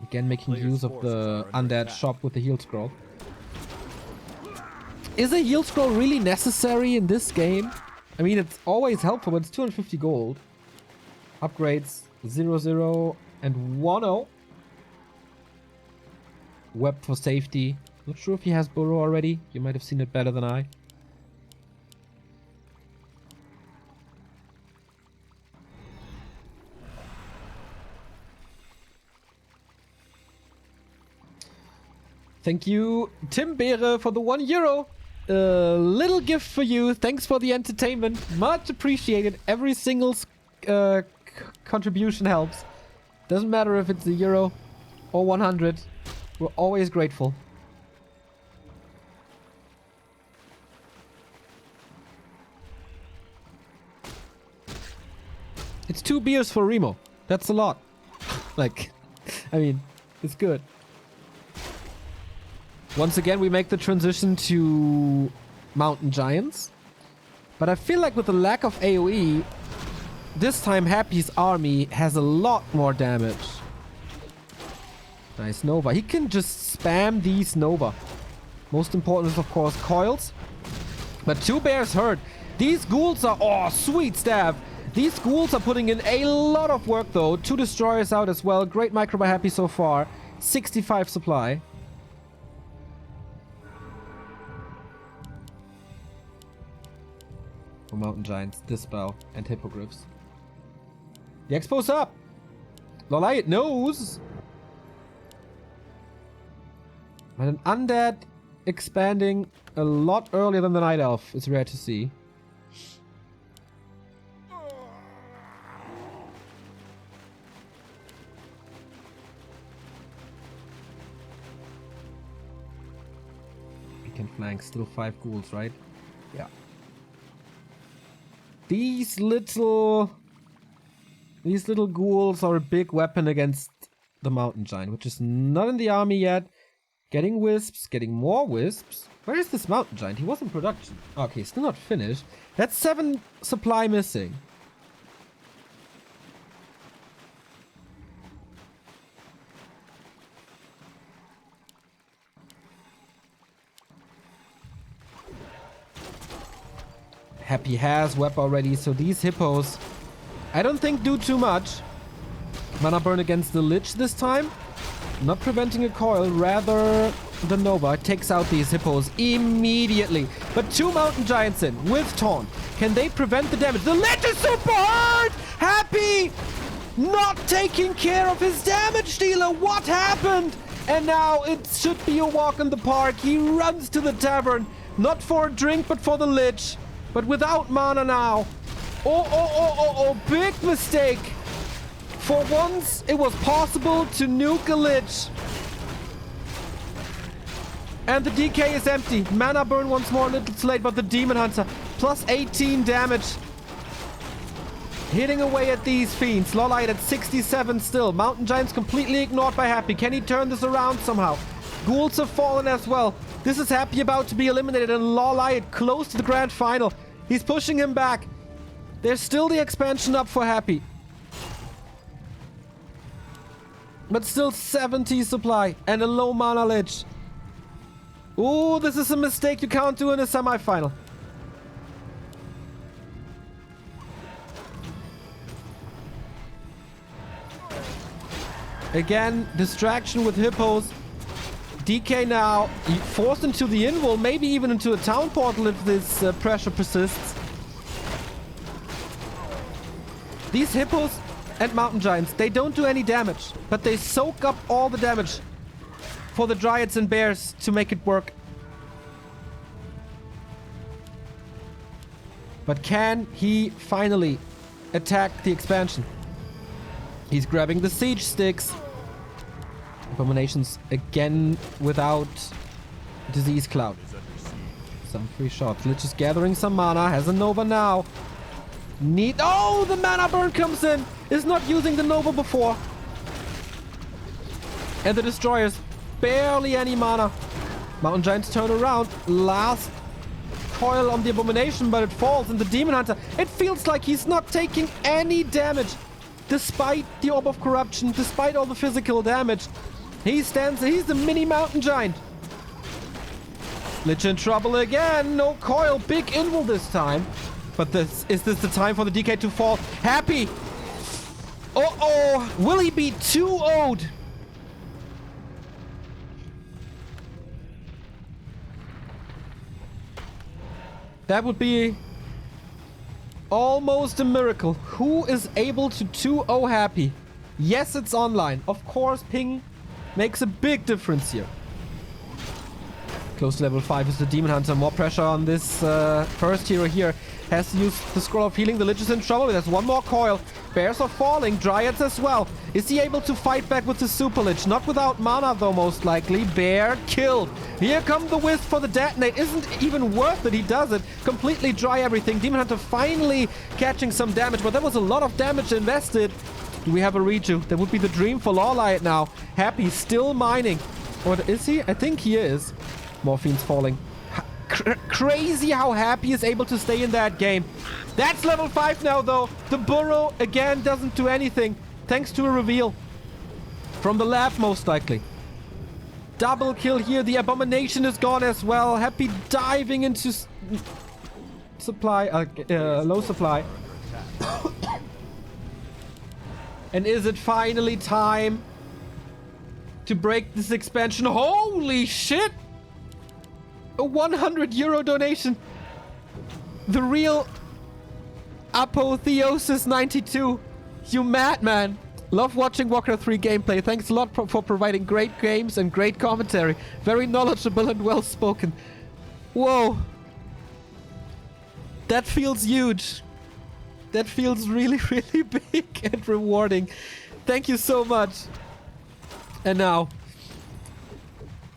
Again, making use of the undead shop with the heal scroll. Is a heal scroll really necessary in this game? I mean, it's always helpful, but it's 250 gold. Upgrades 0-0 and 1-0. Web for safety. Not sure if he has Burrow already. You might have seen it better than I. Thank you, Tim Beere, for the €1. A little gift for you. Thanks for the entertainment. Much appreciated. Every single contribution helps. Doesn't matter if it's €1 or 100. We're always grateful. It's 2 beers for Remo. That's a lot. Like, I mean, it's good. Once again, we make the transition to Mountain Giants. But I feel like with the lack of AoE, this time Happy's army has a lot more damage. Nice Nova. He can just spam these Nova. Most important is, of course, coils. But 2 bears hurt. These ghouls are... Oh, sweet stab. These ghouls are putting in a lot of work, though. 2 destroyers out as well. Great micro by Happy so far. 65 supply. For Mountain Giants, Dispel, and Hippogriffs. The Expo's up! LawLiet knows! But an undead expanding a lot earlier than the Night Elf is rare to see. We can flank, still 5 ghouls, right? Yeah. These little ghouls are a big weapon against the Mountain Giant, which is not in the army yet. Getting wisps, getting more wisps. Where is this Mountain Giant? He was in production. Okay, still not finished. That's 7 supply missing. Happy has web already, so these hippos, I don't think do too much. Mana burn against the Lich this time. Not preventing a coil, rather the Nova takes out these hippos immediately. But 2 Mountain Giants in with Taunt. Can they prevent the damage? The Lich is super hurt! Happy! Not taking care of his damage dealer. What happened? And now it should be a walk in the park. He runs to the tavern. Not for a drink, but for the Lich. But without mana now. Oh, big mistake. For once, it was possible to nuke a Lich. And the DK is empty. Mana burn once more, a little too late, but the Demon Hunter. Plus 18 damage. Hitting away at these fiends. LawLiet at 67 still. Mountain Giants completely ignored by Happy. Can he turn this around somehow? Ghouls have fallen as well. This is Happy about to be eliminated, and LawLiet close to the grand final. He's pushing him back. There's still the expansion up for Happy. But still 70 supply and a low mana Lich. Ooh, this is a mistake you can't do in a semifinal. Again, distraction with hippos. DK now forced into the invul, maybe even into a town portal if this pressure persists. These hippos and Mountain Giants, they don't do any damage, but they soak up all the damage for the Dryads and Bears to make it work. But can he finally attack the expansion? He's grabbing the siege sticks. Abominations again without Disease Cloud. some free shots. Lich is gathering some mana. Has a Nova now. Oh, the mana burn comes in. Is not using the Nova before. And the Destroyers. Barely any mana. Mountain Giants turn around. Last coil on the Abomination, but it falls. And the Demon Hunter, it feels like he's not taking any damage. Despite the Orb of Corruption, despite all the physical damage. He's the mini Mountain Giant. Lich in trouble again. No coil. Big invul this time. But is this the time for the DK to fall? Happy. Uh-oh. Will he be 2-0'd? That would be almost a miracle. Who is able to 2-0 Happy? Yes, it's online. Of course, ping makes a big difference here. Close to level 5 is the Demon Hunter. More pressure on this first hero here. Has to use the Scroll of Healing. The Lich is in trouble. There's one more coil. Bears are falling. Dryads as well. Is he able to fight back with the Super Lich? Not without mana though, most likely. Bear killed. Here comes the Wisp for the detonate. Isn't even worth it. He does it. Completely dry everything. Demon Hunter finally catching some damage, but there was a lot of damage invested. Do we have a reju? That would be the dream for LawLiet now. Happy still mining. Or is he? I think he is. Morphine's falling. Crazy how Happy is able to stay in that game. That's level 5 now though. The burrow again doesn't do anything. Thanks to a reveal. From the lab most likely. Double kill here. The Abomination is gone as well. Happy diving into supply. Low supply. And is it finally time to break this expansion? Holy shit! A 100 euro donation. The real Apotheosis 92. You madman. Love watching Warcraft 3 gameplay. Thanks a lot for providing great games and great commentary. Very knowledgeable and well spoken. Whoa. That feels huge. That feels really, really big and rewarding. Thank you so much. And now,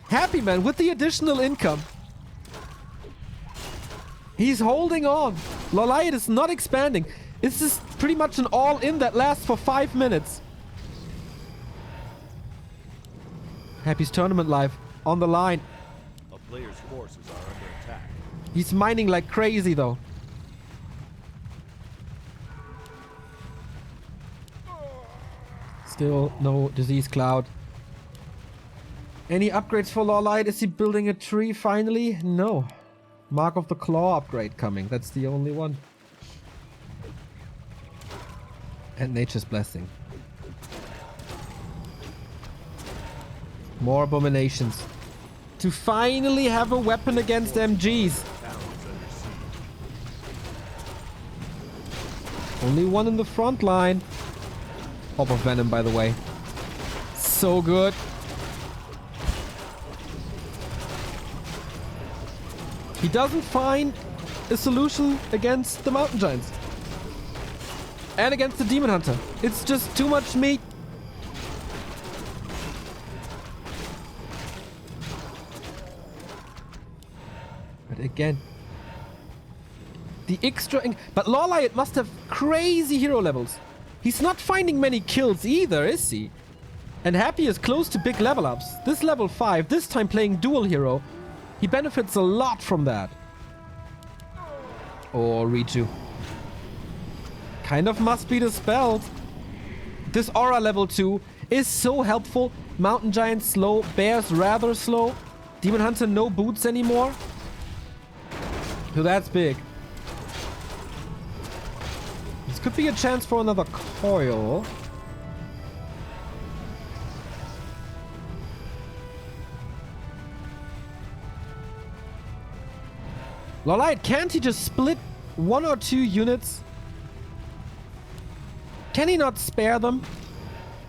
Happy Man with the additional income. He's holding on. LawLiet is not expanding. This is pretty much an all-in that lasts for 5 minutes. Happy's tournament life on the line. A player's forces are under attack. He's mining like crazy though. Still no disease cloud. Any upgrades for LawLiet? Is he building a tree finally? No. Mark of the Claw upgrade coming. That's the only one. And Nature's Blessing. More Abominations. To finally have a weapon against MGs. Only one in the front line. Orb of Venom, by the way. So good. He doesn't find a solution against the Mountain Giants. And against the Demon Hunter. It's just too much meat. But again, the extra... But LawLiet must have crazy hero levels. He's not finding many kills either, is he? And Happy is close to big level ups. This level 5, this time playing dual hero. He benefits a lot from that. Or Reju. Kind of must be dispelled. This aura level 2 is so helpful. Mountain Giant slow, Bears rather slow. Demon Hunter no boots anymore. So that's big. This could be a chance for another coil. LawLiet, can't he just split 1 or 2 units? Can he not spare them?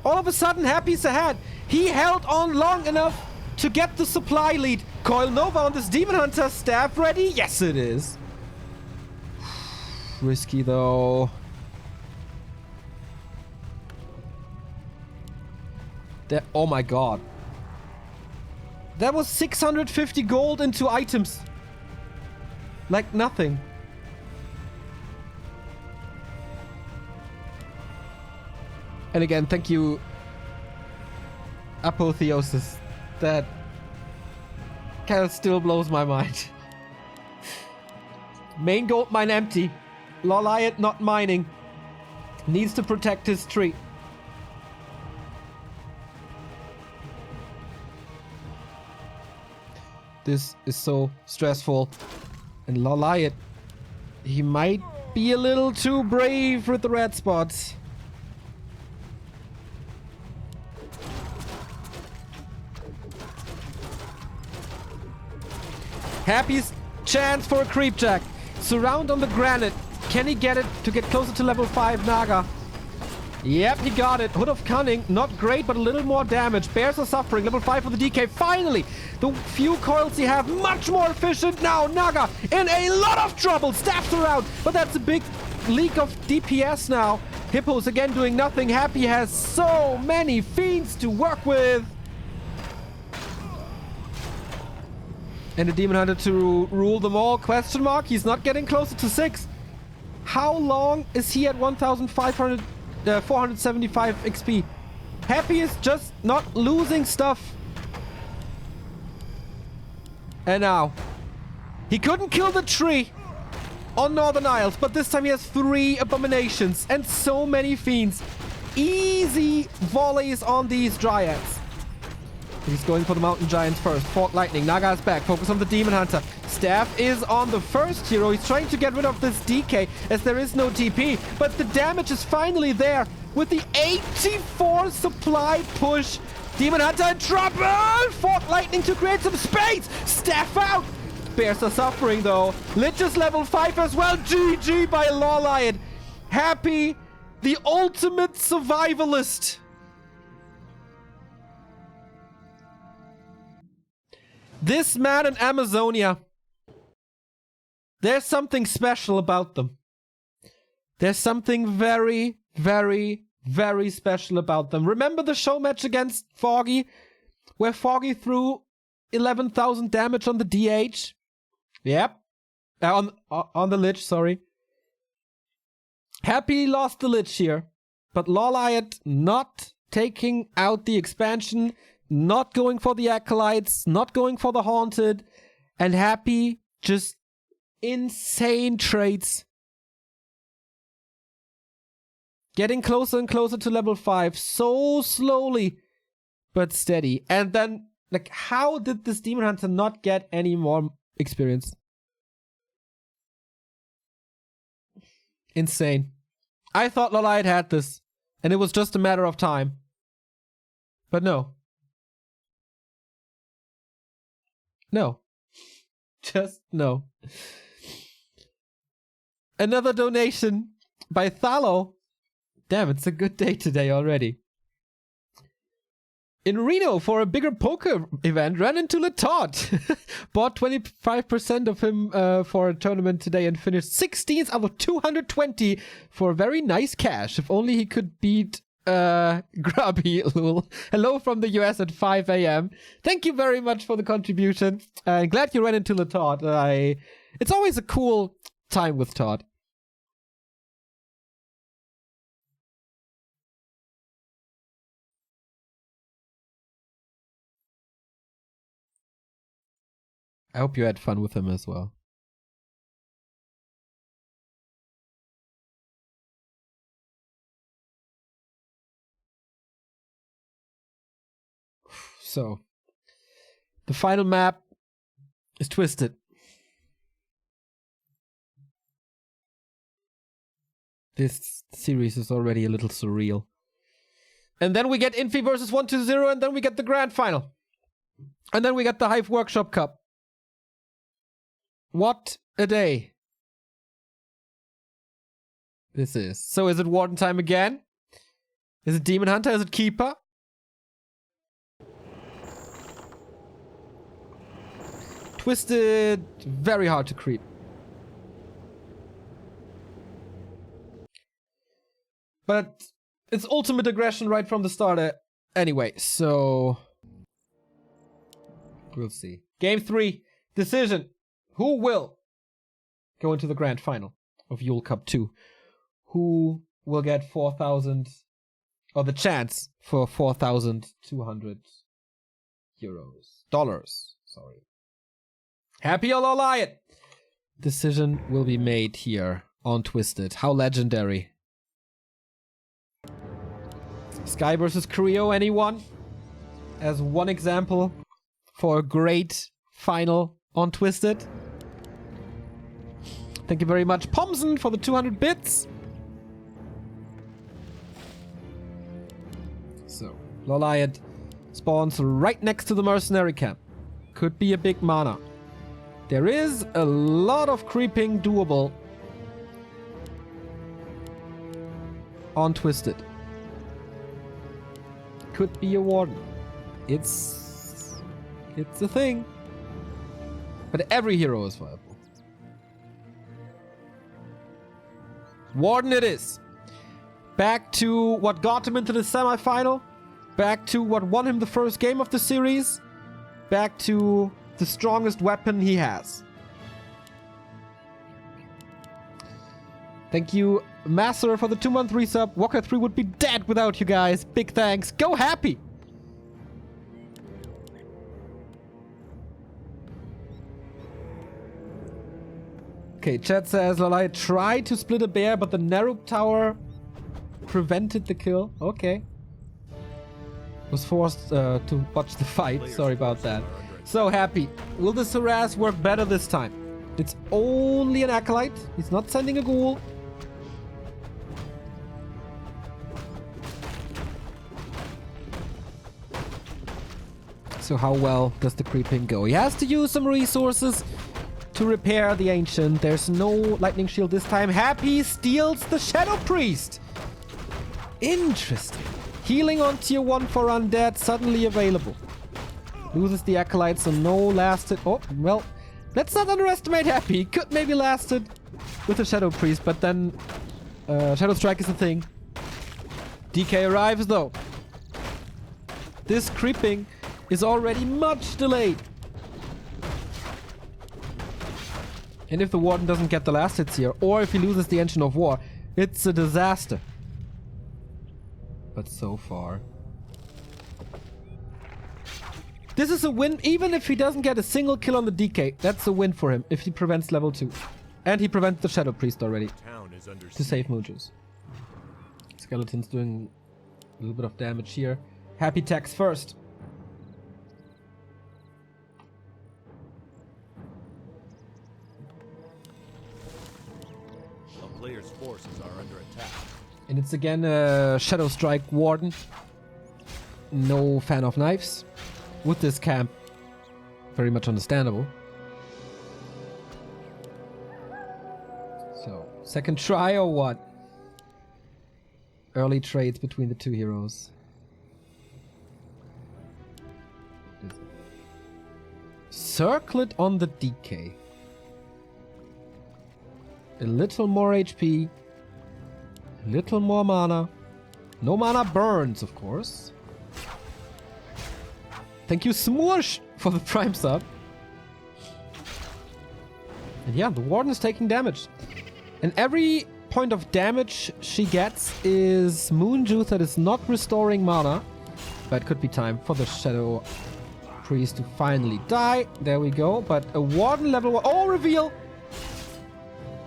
All of a sudden, Happy's ahead. He held on long enough to get the supply lead. Coil Nova on this Demon Hunter. Staff ready? Yes, it is. Risky, though. Oh my god. That was 650 gold into items. Like nothing. And again, thank you, Apotheosis. That kind of still blows my mind. Main gold mine empty. LawLiet not mining. Needs to protect his tree. This is so stressful. And LawLiet, he might be a little too brave with the red spots. Happy's chance for a creep jack. Surround on the granite. Can he get it to get closer to level 5 Naga? Yep, he got it. Hood of Cunning, not great, but a little more damage. Bears are suffering. Level 5 for the DK. Finally, the few coils he have, much more efficient now. Naga in a lot of trouble. Staffs around, but that's a big leak of DPS now. Hippo's again doing nothing. Happy has so many fiends to work with. And the Demon Hunter to rule them all? Question mark. He's not getting closer to 6. How long is he at 475 XP? Happy is just not losing stuff. And now, he couldn't kill the tree on Northern Isles, but this time he has 3 abominations and so many fiends. Easy volleys on these dryads. He's going for the mountain giants first. Fort Lightning. Naga is back. Focus on the Demon Hunter. Staff is on the first hero. He's trying to get rid of this DK as there is no TP. But the damage is finally there with the 84 supply push. Demon Hunter in trouble! Fort Lightning to create some space. Staff out. Bears are suffering though. Lich is level 5 as well. GG by LawLiet. Happy, the ultimate survivalist. This man in Amazonia, there's something special about them. There's something very, very, very special about them. Remember the show match against Foggy, where Foggy threw 11,000 damage on the DH? Yep. On the Lich, sorry. Happy lost the Lich here, but LawLiet not taking out the expansion, not going for the Acolytes, not going for the Haunted, and Happy just insane trades. Getting closer and closer to level 5, so slowly, but steady. And then, like, how did this Demon Hunter not get any more experience? Insane. I thought LawLiet had this, and it was just a matter of time. But no. No. Just no. Another donation by Thalo. Damn, it's a good day today already. In Reno for a bigger poker event, ran into LeTodd. Bought 25% of him for a tournament today and finished 16th out of 220 for very nice cash. If only he could beat Grubby. Hello from the US at 5 a.m. Thank you very much for the contribution. Glad you ran into LeTodd. It's always a cool time with Todd. I hope you had fun with him as well. So, the final map is Twisted. This series is already a little surreal. And then we get Infi versus 1-0, and then we get the grand final. And then we get the Hive Workshop Cup. What a day this is. So is it Warden time again? Is it Demon Hunter? Is it Keeper? Twisted, very hard to creep. But it's ultimate aggression right from the start anyway, so we'll see. Game 3, decision. Who will go into the grand final of Yule Cup 2. Who will get 4,000, or the chance for 4,200 dollars. Sorry. Happy or LawLiet? Decision will be made here on Twisted. How legendary. Sky versus Creo, anyone? As one example for a great final on Twisted. Thank you very much, Pomsen, for the 200 bits. So, LawLiet spawns right next to the mercenary camp. Could be a big mana. There is a lot of creeping doable on Twisted. Could be a warden. It's a thing. But every hero is viable. Warden it is. Back to what got him into the semifinal. Back to what won him the first game of the series. Back to the strongest weapon he has. Thank you, Master, for the 2-month resub. Warcraft 3 would be dead without you guys. Big thanks. Go happy! Okay, chat says LawLiet tried to split a bear, but the Naruk tower prevented the kill. Okay. Was forced to watch the fight. Sorry about that. So happy. Will this harass work better this time? It's only an acolyte. He's not sending a ghoul. So how well does the creeping go? He has to use some resources to repair the ancient. There's no lightning shield this time. Happy steals the Shadow Priest. Interesting. Healing on tier 1 for undead suddenly available. Loses the acolyte, so no lasted. Oh, well, let's not underestimate Happy. Could maybe lasted with a Shadow Priest, but then Shadow Strike is a thing. DK arrives though. This creeping is already much delayed. And if the Warden doesn't get the last hits here, or if he loses the Engine of War, it's a disaster. But so far, this is a win. Even if he doesn't get a single kill on the DK, that's a win for him if he prevents level 2. And he prevents the Shadow Priest already to save Moojus. Skeleton's doing a little bit of damage here. Happy tags first. A player's forces are under attack. And it's again a Shadow Strike Warden. No fan of knives. With this camp, very much understandable. So, second try or what? Early trades between the two heroes. Circlet on the DK. A little more HP. A little more mana. No mana burns, of course. Thank you, Smoosh, for the Prime sub. And yeah, the Warden is taking damage. And every point of damage she gets is Moon Juice that is not restoring mana. But it could be time for the Shadow Priest to finally die. There we go. But a Warden level 1. Oh, reveal!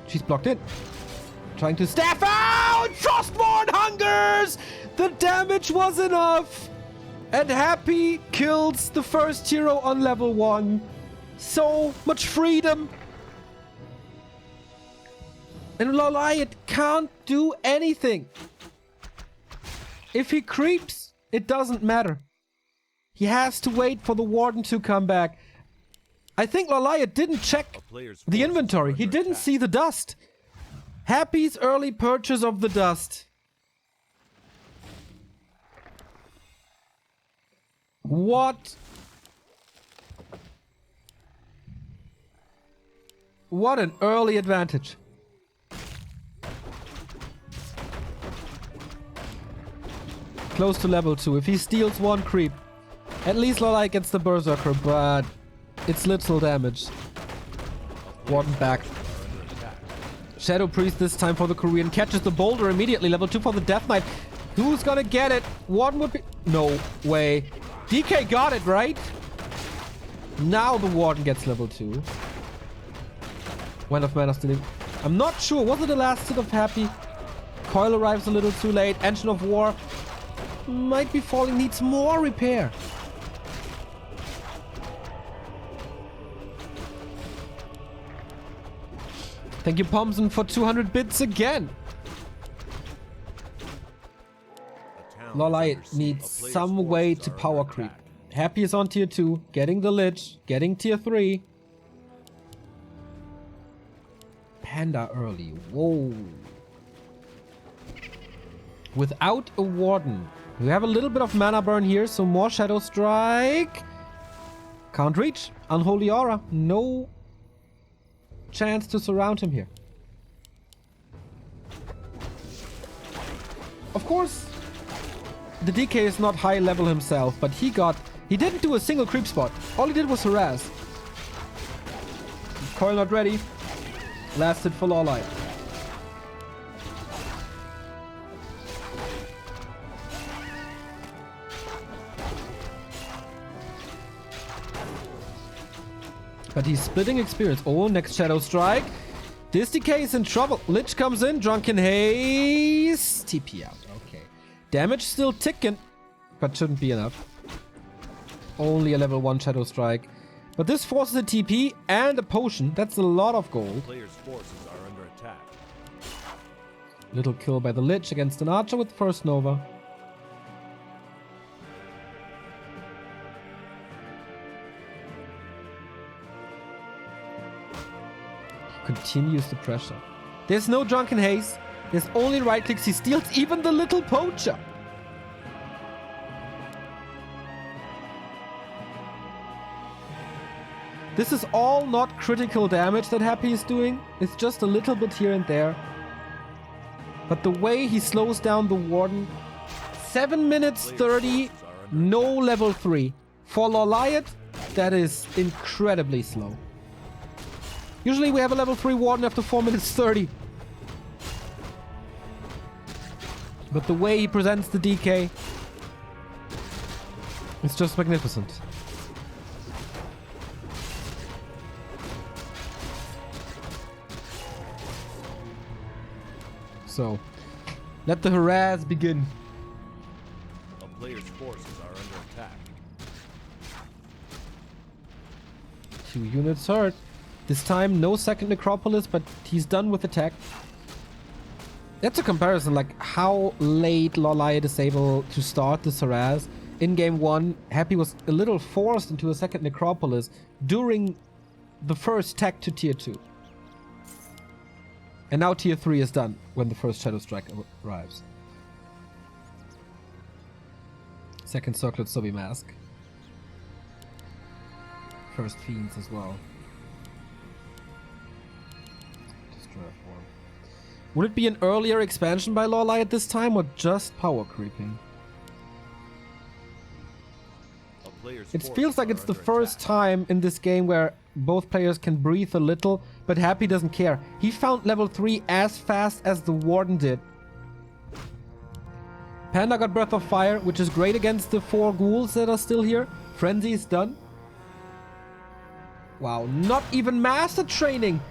She's blocked in. Trying to staff out! Frostborn hungers! The damage was enough! And Happy kills the first hero on level 1. So much freedom! And LawLiet can't do anything. If he creeps, it doesn't matter. He has to wait for the Warden to come back. I think LawLiet didn't check the inventory. He didn't see the dust. Happy's early purchase of the dust. What an early advantage. Close to level 2. If he steals one creep, at least LawLiet gets the Berserker, but it's little damage. Warden back. Shadow Priest this time for the Korean. Catches the boulder immediately. Level 2 for the Death Knight. Who's gonna get it? Warden would be... No way. DK got it, right? Now the Warden gets level 2. Wind of Mana still in. I'm not sure. Was it the last hit of Happy? Coil arrives a little too late. Engine of War might be falling. Needs more repair. Thank you, Pomson, for 200 bits again. LawLiet needs some way to power creep. Happy is on tier 2, getting the Lich, getting tier 3. Panda early. Whoa. Without a Warden. We have a little bit of mana burn here, so more Shadow Strike. Can't reach. Unholy Aura. No chance to surround him here. Of course, the DK is not high level himself, but he didn't do a single creep spot. All he did was harass. Coil not ready. Last hit for LawLiet. But he's splitting experience. Oh, next Shadow Strike. This DK is in trouble. Lich comes in. Drunken Haze. TP out. Okay. Damage still ticking, but shouldn't be enough. Only a level 1 Shadow Strike. But this forces a TP and a potion. That's a lot of gold. Players' forces are under attack. Little kill by the Lich against an Archer with first Nova. Continues the pressure. There's no Drunken Haze. There's only right clicks. He steals even the little poacher. This is all not critical damage that Happy is doing. It's just a little bit here and there. But the way he slows down the Warden. 7 minutes 30. No level 3. For LawLiet, that is incredibly slow. Usually we have a level 3 Warden after 4 minutes 30. But the way he presents the DK, it's just magnificent. So, let the harass begin. A player's forces are under attack. 2 units hurt. This time, no second Necropolis, but he's done with attack. That's a comparison, like how late LawLiet is able to start this harass. In game 1, Happy was a little forced into a second Necropolis during the first tech to tier 2. And now tier 3 is done when the first Shadow Strike arrives. Second Circlet Sobi Mask. First Fiends as well. Would it be an earlier expansion by LawLiet this time, or just power creeping? It feels like it's the first time in this game where both players can breathe a little, but Happy doesn't care. He found level 3 as fast as the Warden did. Panda got Breath of Fire, which is great against the 4 ghouls that are still here. Frenzy is done. Wow, not even Master Training!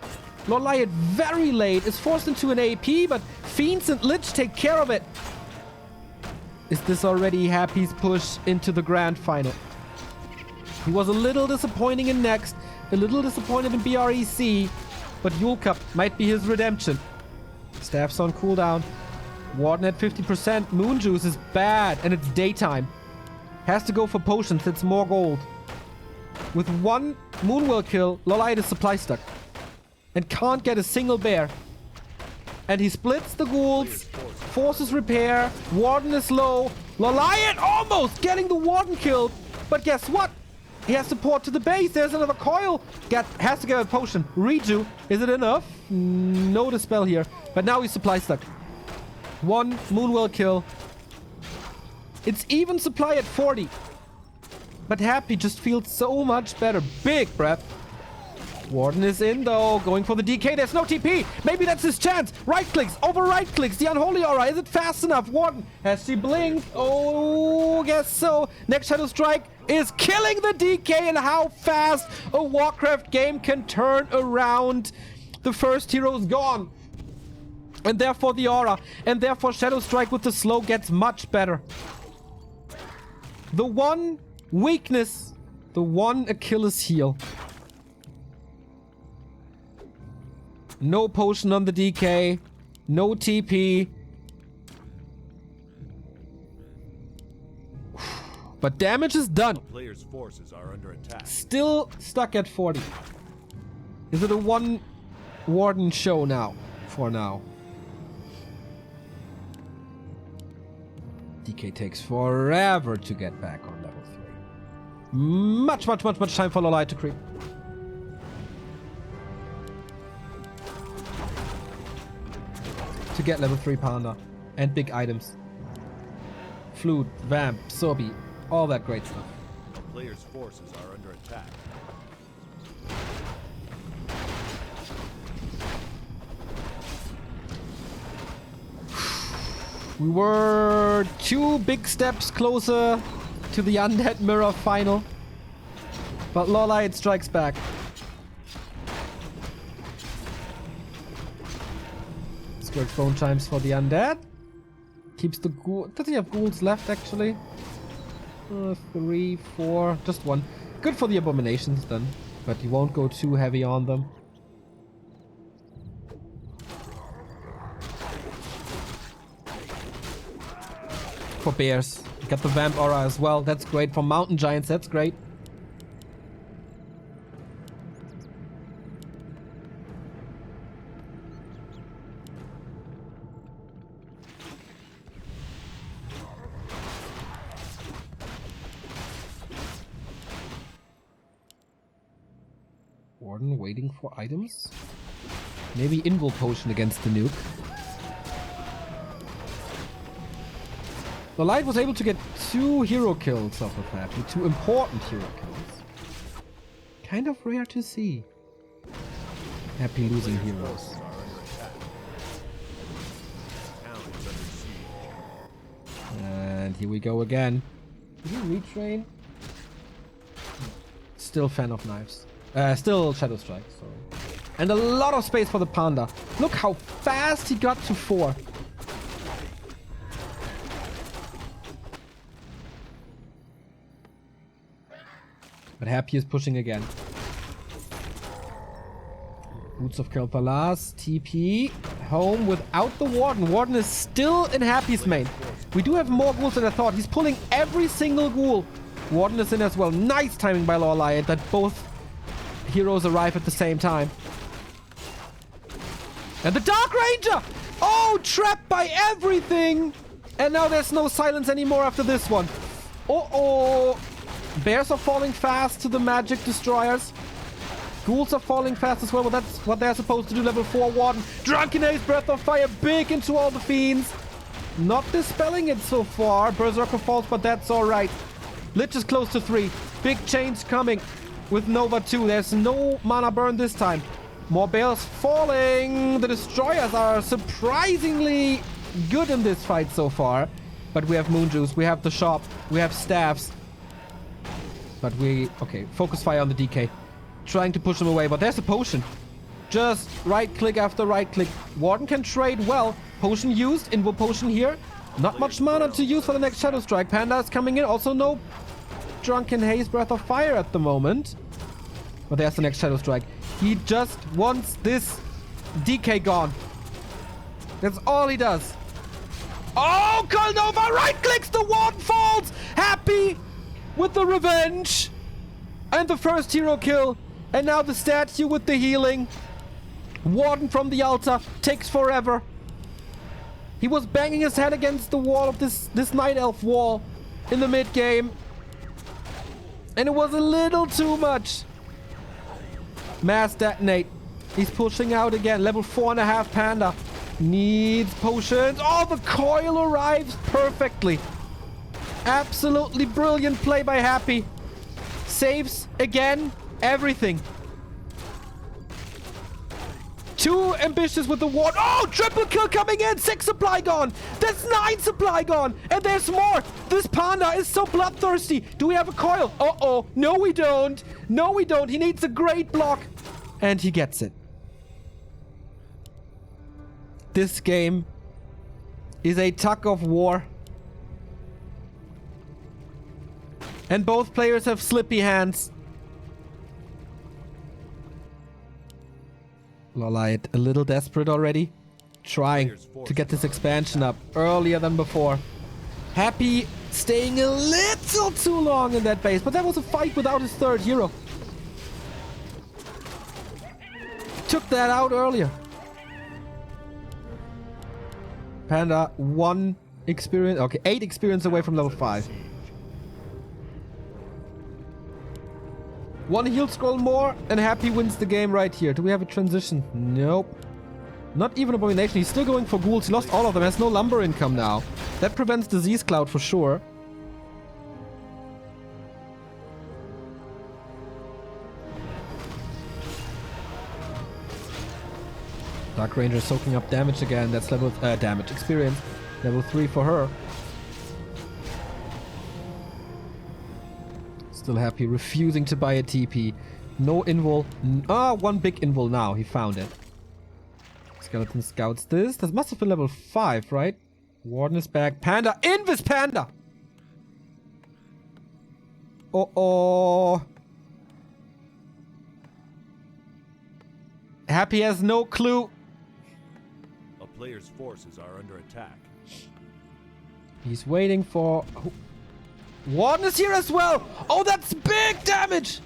LawLiet very late is forced into an AP, but Fiends and Lich take care of it. Is this already Happy's push into the grand final? He was a little disappointing in Next, a little disappointed in BREC, but Yule Cup might be his redemption. Staff's on cooldown. Warden at 50%. Moon Juice is bad, and it's daytime. Has to go for potions, it's more gold. With 1 Moonwell kill, LawLiet is supply stuck. And can't get a single bear. And he splits the ghouls, forces repair, Warden is low. LawLiet almost getting the Warden killed. But guess what? He has support to the base. There's another coil. Has to get a potion. Reju. Is it enough? No dispel here. But now he's supply stuck. 1 Moonwell kill. It's even supply at 40. But Happy just feels so much better. Big breath. Warden is in though, going for the DK. There's no TP. Maybe that's his chance. Right clicks, over right clicks. The Unholy Aura. Is it fast enough? Warden, has she blinked? Oh, guess so. Next Shadow Strike is killing the DK, and how fast a Warcraft game can turn around. The first hero is gone. And therefore the Aura. And therefore Shadow Strike with the slow gets much better. The one weakness, the one Achilles heel. No potion on the DK. No TP. But damage is done. The player's forces are under attack. Still stuck at 40. Is it a one Warden show now? For now. DK takes forever to get back on level 3. Much time for LawLiet to creep. To get level 3 Panda. And big items. Flute, Vamp, Sorbi. All that great stuff. The player's forces are under attack. We were 2 big steps closer to the Undead Mirror final. But LawLiet strikes back. Squirts bone chimes for the Undead. Keeps the ghoul. Does he have ghouls left actually? 3, 4, just 1. Good for the abominations then. But he won't go too heavy on them. For bears. Got the Vamp Aura as well. That's great. For mountain giants, that's great. Warden waiting for items? Maybe Invul Potion against the nuke. LawLiet was able to get 2 hero kills off of Happy. 2 important hero kills. Kind of rare to see. Happy losing heroes. And here we go again. Did he retrain? Still fan of knives. Still Shadow Strike, sorry. And a lot of space for the Panda. Look how fast he got to 4. But Happy is pushing again. Boots of Kel'Thalas, TP, home without the Warden. Warden is still in Happy's main. We do have more ghouls than I thought. He's pulling every single ghoul. Warden is in as well. Nice timing by LawLiet that both heroes arrive at the same time. And the Dark Ranger! Oh, trapped by everything! And now there's no silence anymore after this one. Uh-oh! Bears are falling fast to the magic destroyers. Ghouls are falling fast as well, but that's what they're supposed to do. Level 4 Warden. Drunken Ace, Breath of Fire, big into all the fiends. Not dispelling it so far. Berserker falls, but that's alright. Lich is close to 3. Big change coming with Nova 2. There's no mana burn this time. More bears falling. The destroyers are surprisingly good in this fight so far. But we have Moon Juice, we have the shop, we have staffs. But okay, focus fire on the DK. Trying to push him away, but there's a potion. Just right click after right click. Warden can trade well. Potion used, Invul Potion here. Not much mana to use for the next Shadow Strike. Panda is coming in, also no Drunken Haze, Breath of Fire at the moment. But there's the next Shadow Strike. He just wants this DK gone. That's all he does. Oh, Nova right clicks, the Warden falls! Happy with the revenge! And the first hero kill. And now the statue with the healing. Warden from the altar takes forever. He was banging his head against the wall of this Night Elf wall in the mid game. And it was a little too much. Mass detonate. He's pushing out again. Level 4.5 Panda. Needs potions. Oh, the coil arrives perfectly. Absolutely brilliant play by Happy. Saves again. Everything. Too ambitious with the ward. Oh, triple kill coming in. 6 supply gone. There's 9 supply gone. And there's more. This panda is so bloodthirsty. Do we have a coil? Uh-oh. No, we don't. No, we don't. He needs a great block. And he gets it. This game is a tug of war. And both players have slippy hands. LawLiet a little desperate already. Trying to get this expansion up earlier than before. Happy staying a little too long in that base. But that was a fight without his third hero. Took that out earlier. Panda 1 experience. Okay, 8 experience away from level 5. 1 heal scroll more and Happy wins the game right here. Do we have a transition? Nope. Not even Abomination. He's still going for ghouls. He lost all of them. Has no lumber income now. That prevents Disease Cloud for sure. Dark Ranger soaking up damage again. That's level damage experience. Level 3 for her. Still Happy, refusing to buy a TP. No invul. One big invul now. He found it. Skeleton scouts this. This must have been level 5, right? Warden is back. Panda. Invis Panda! Uh-oh. Happy has no clue. A player's forces are under attack. He's waiting for... Warden is here as well! Oh, that's big damage!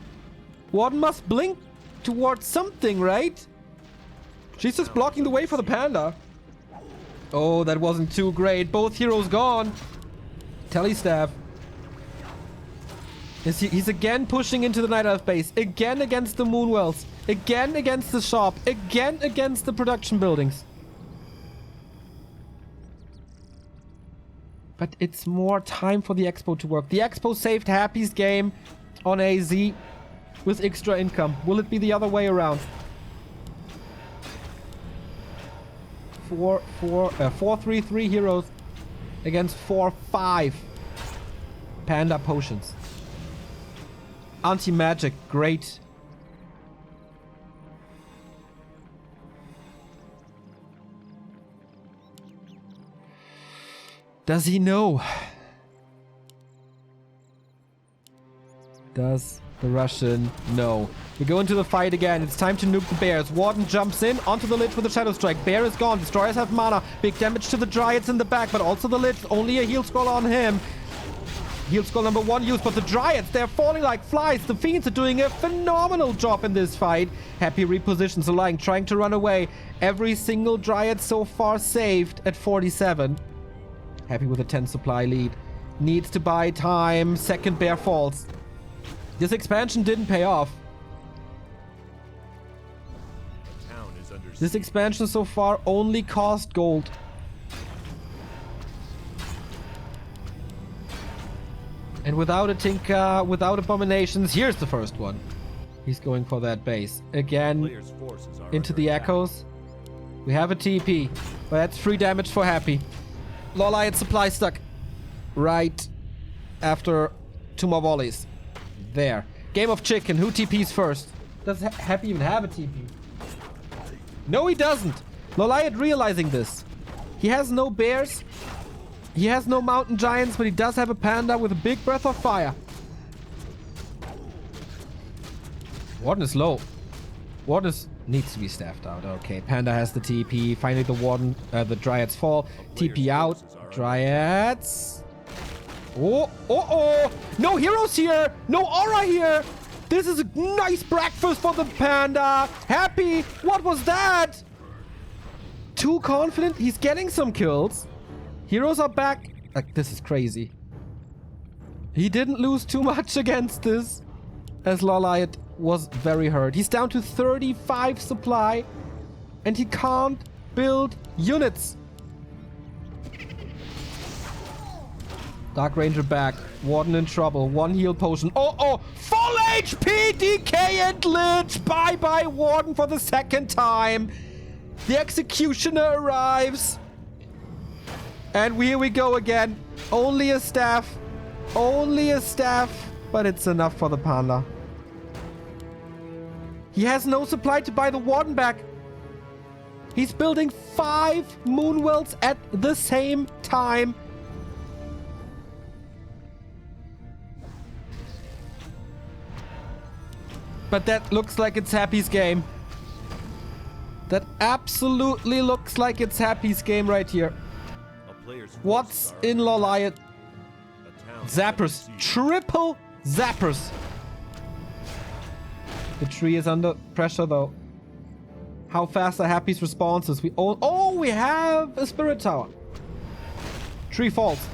Warden must blink towards something, right? She's just blocking the way for the panda. Oh, that wasn't too great. Both heroes gone. Telestaff. He's again pushing into the Night Elf base. Again against the Moonwells. Again against the shop. Again against the production buildings. But it's more time for the Expo to work. The Expo saved Happy's game on AZ with extra income. Will it be the other way around? 4-3-3 heroes against 4-5 panda potions. Anti-magic, great. Does he know? Does the Russian know? We go into the fight again. It's time to nuke the bears. Warden jumps in onto the Lich with a Shadow Strike. Bear is gone. Destroyers have mana. Big damage to the Dryads in the back, but also the Lich. Only a heal scroll on him. Heal scroll number 1 used, but the Dryads, they're falling like flies. The Fiends are doing a phenomenal job in this fight. Happy repositions Allying, trying to run away. Every single Dryad so far saved at 47. Happy with a 10 supply lead. Needs to buy time. Second bear falls. This expansion didn't pay off. This expansion so far only cost gold. And without a Tinker, without abominations, here's the first one. He's going for that base. Again, into the echoes. We have a TP, but that's free damage for Happy. LawLiet supply stuck right after 2 more volleys. There. Game of chicken. Who TPs first? Does Happy even have a TP? No, he doesn't. LawLiet realizing this. He has no bears. He has no mountain giants, but he does have a panda with a big breath of fire. Warden is low. Warden needs to be staffed out. Okay, panda has the TP. Finally, the Warden, the Dryads fall. TP out. Dryads. Oh. No heroes here. No aura here. This is a nice breakfast for the panda. Happy. What was that? Too confident. He's getting some kills. Heroes are back. Like, this is crazy. He didn't lose too much against this, as LawLiet was very hurt. He's down to 35 supply, and he can't build units. Dark Ranger back. Warden in trouble. 1 heal potion. Oh! Full HP DK and Lich! Bye-bye Warden for the second time. The executioner arrives. And here we go again. Only a staff. Only a staff. But it's enough for the panda. He has no supply to buy the warden back. He's building 5 moonwells at the same time. But that looks like it's Happy's game. That absolutely looks like it's Happy's game right here. What's in LawLiet? Zappers. Triple zappers. The tree is under pressure though. How fast are Happy's responses? We have a spirit tower. Tree falls.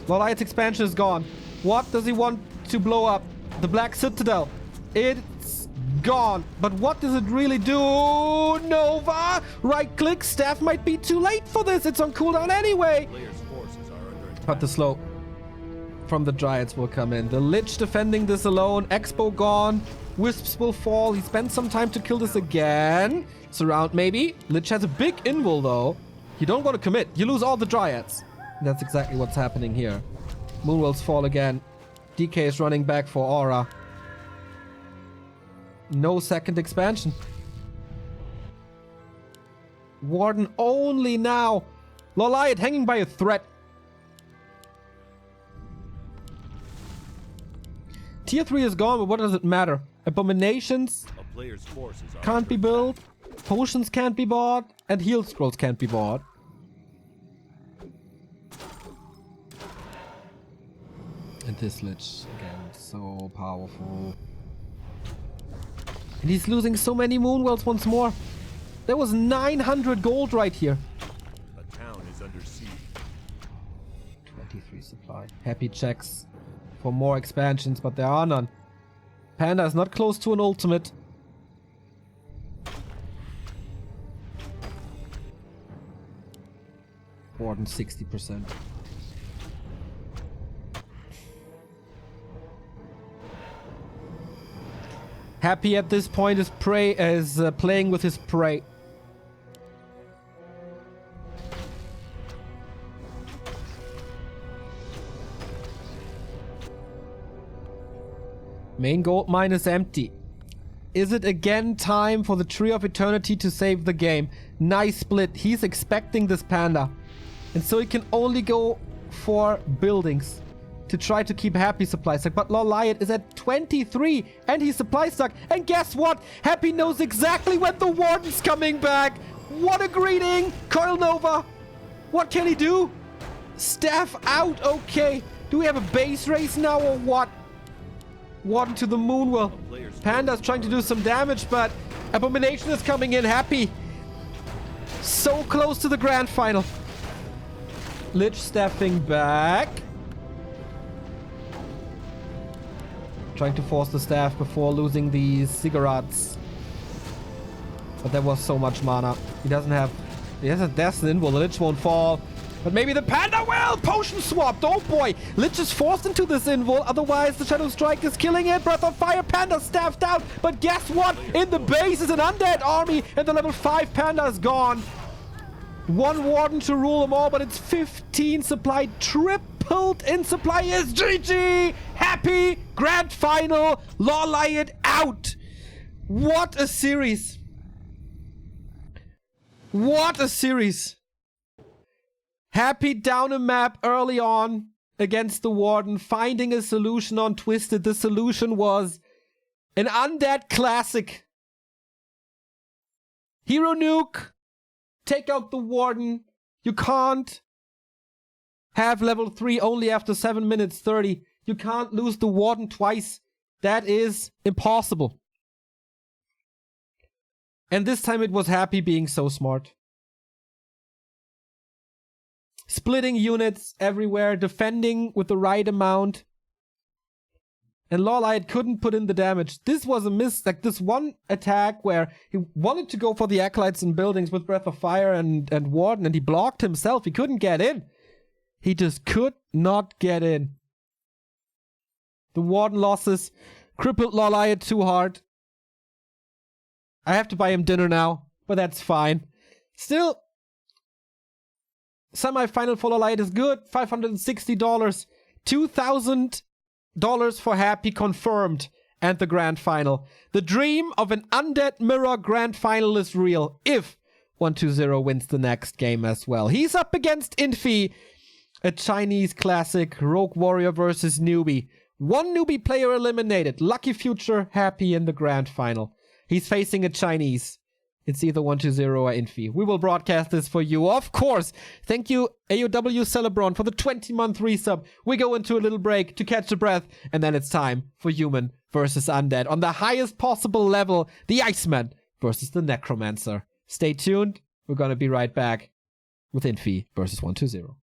LawLiet's expansion is gone. What does he want to blow up? The Black Citadel. It's gone. But what does it really do? Nova! Right click. Staff might be too late for this. It's on cooldown anyway. But the slow from the Dryads will come in. The Lich defending this alone. Expo gone. Wisps will fall. He spent some time to kill this again. Surround maybe. Lich has a big invul though. You don't want to commit. You lose all the Dryads. That's exactly what's happening here. Moonwells fall again. DK is running back for Aura. No second expansion. Warden only now. LawLiet hanging by a thread. Tier 3 is gone, but what does it matter? Abominations can't be built. Potions can't be bought. And heal scrolls can't be bought. And this Lich, again, so powerful. And he's losing so many Moonwells once more. There was 900 gold right here. The town is under siege. 23 supply. Happy checks for more expansions, but there are none. Panda is not close to an ultimate. Warden 60%. Happy at this point is playing with his prey. Main gold mine is empty. Is it again time for the Tree of Eternity to save the game? Nice split. He's expecting this panda. And so he can only go for buildings to try to keep Happy supply stuck. But LawLiet is at 23 and he's supply stuck. And guess what? Happy knows exactly when the Warden's coming back. What a greeting. Coil Nova. What can he do? Staff out. Okay. Do we have a base race now or what? Warden to the Moonwell. Panda's trying to do some damage, but Abomination is coming in. Happy. So close to the grand final. Lich staffing back. Trying to force the staff before losing the cigarettes. But there was so much mana. He doesn't have... He has a death invul. The Lich won't fall. But maybe the panda will! Potion swapped! Oh boy! Lich is forced into this invul. Otherwise, the Shadow Strike is killing it. Breath of Fire Panda staffed out. But guess what? In the base is an undead army. And the level 5 panda is gone. One Warden to rule them all. But it's 15 supply. Tripled in supply is GG! Happy! Grand final! LawLiet out! What a series! What a series! Happy down a map early on against the Warden, finding a solution on Twisted. The solution was an undead classic. Hero nuke. Take out the Warden. You can't have level 3 only after 7 minutes 30. You can't lose the Warden twice. That is impossible. And this time it was Happy being so smart. Splitting units everywhere, defending with the right amount. And LawLiet couldn't put in the damage. This was a miss, like this one attack where he wanted to go for the Acolytes and buildings with Breath of Fire and Warden, and he blocked himself. He couldn't get in. He just could not get in. The Warden losses crippled LawLiet too hard. I have to buy him dinner now. but that's fine. Still, semifinal for LawLiet is good. $560. $2,000 for Happy confirmed. And the grand final. The dream of an Undead Mirror grand final is real if 120 wins the next game as well. He's up against Infi, a Chinese classic, Rogue Warrior versus Newbie. One newbie player eliminated. Lucky Future, Happy in the grand final. He's facing a Chinese. It's either 120 or Infi. We will broadcast this for you, of course. Thank you, AOW Celebron, for the 20-month resub. We go into a little break to catch a breath, and then it's time for Human versus Undead. On the highest possible level, the Iceman versus the Necromancer. Stay tuned. We're gonna be right back with Infi versus 120.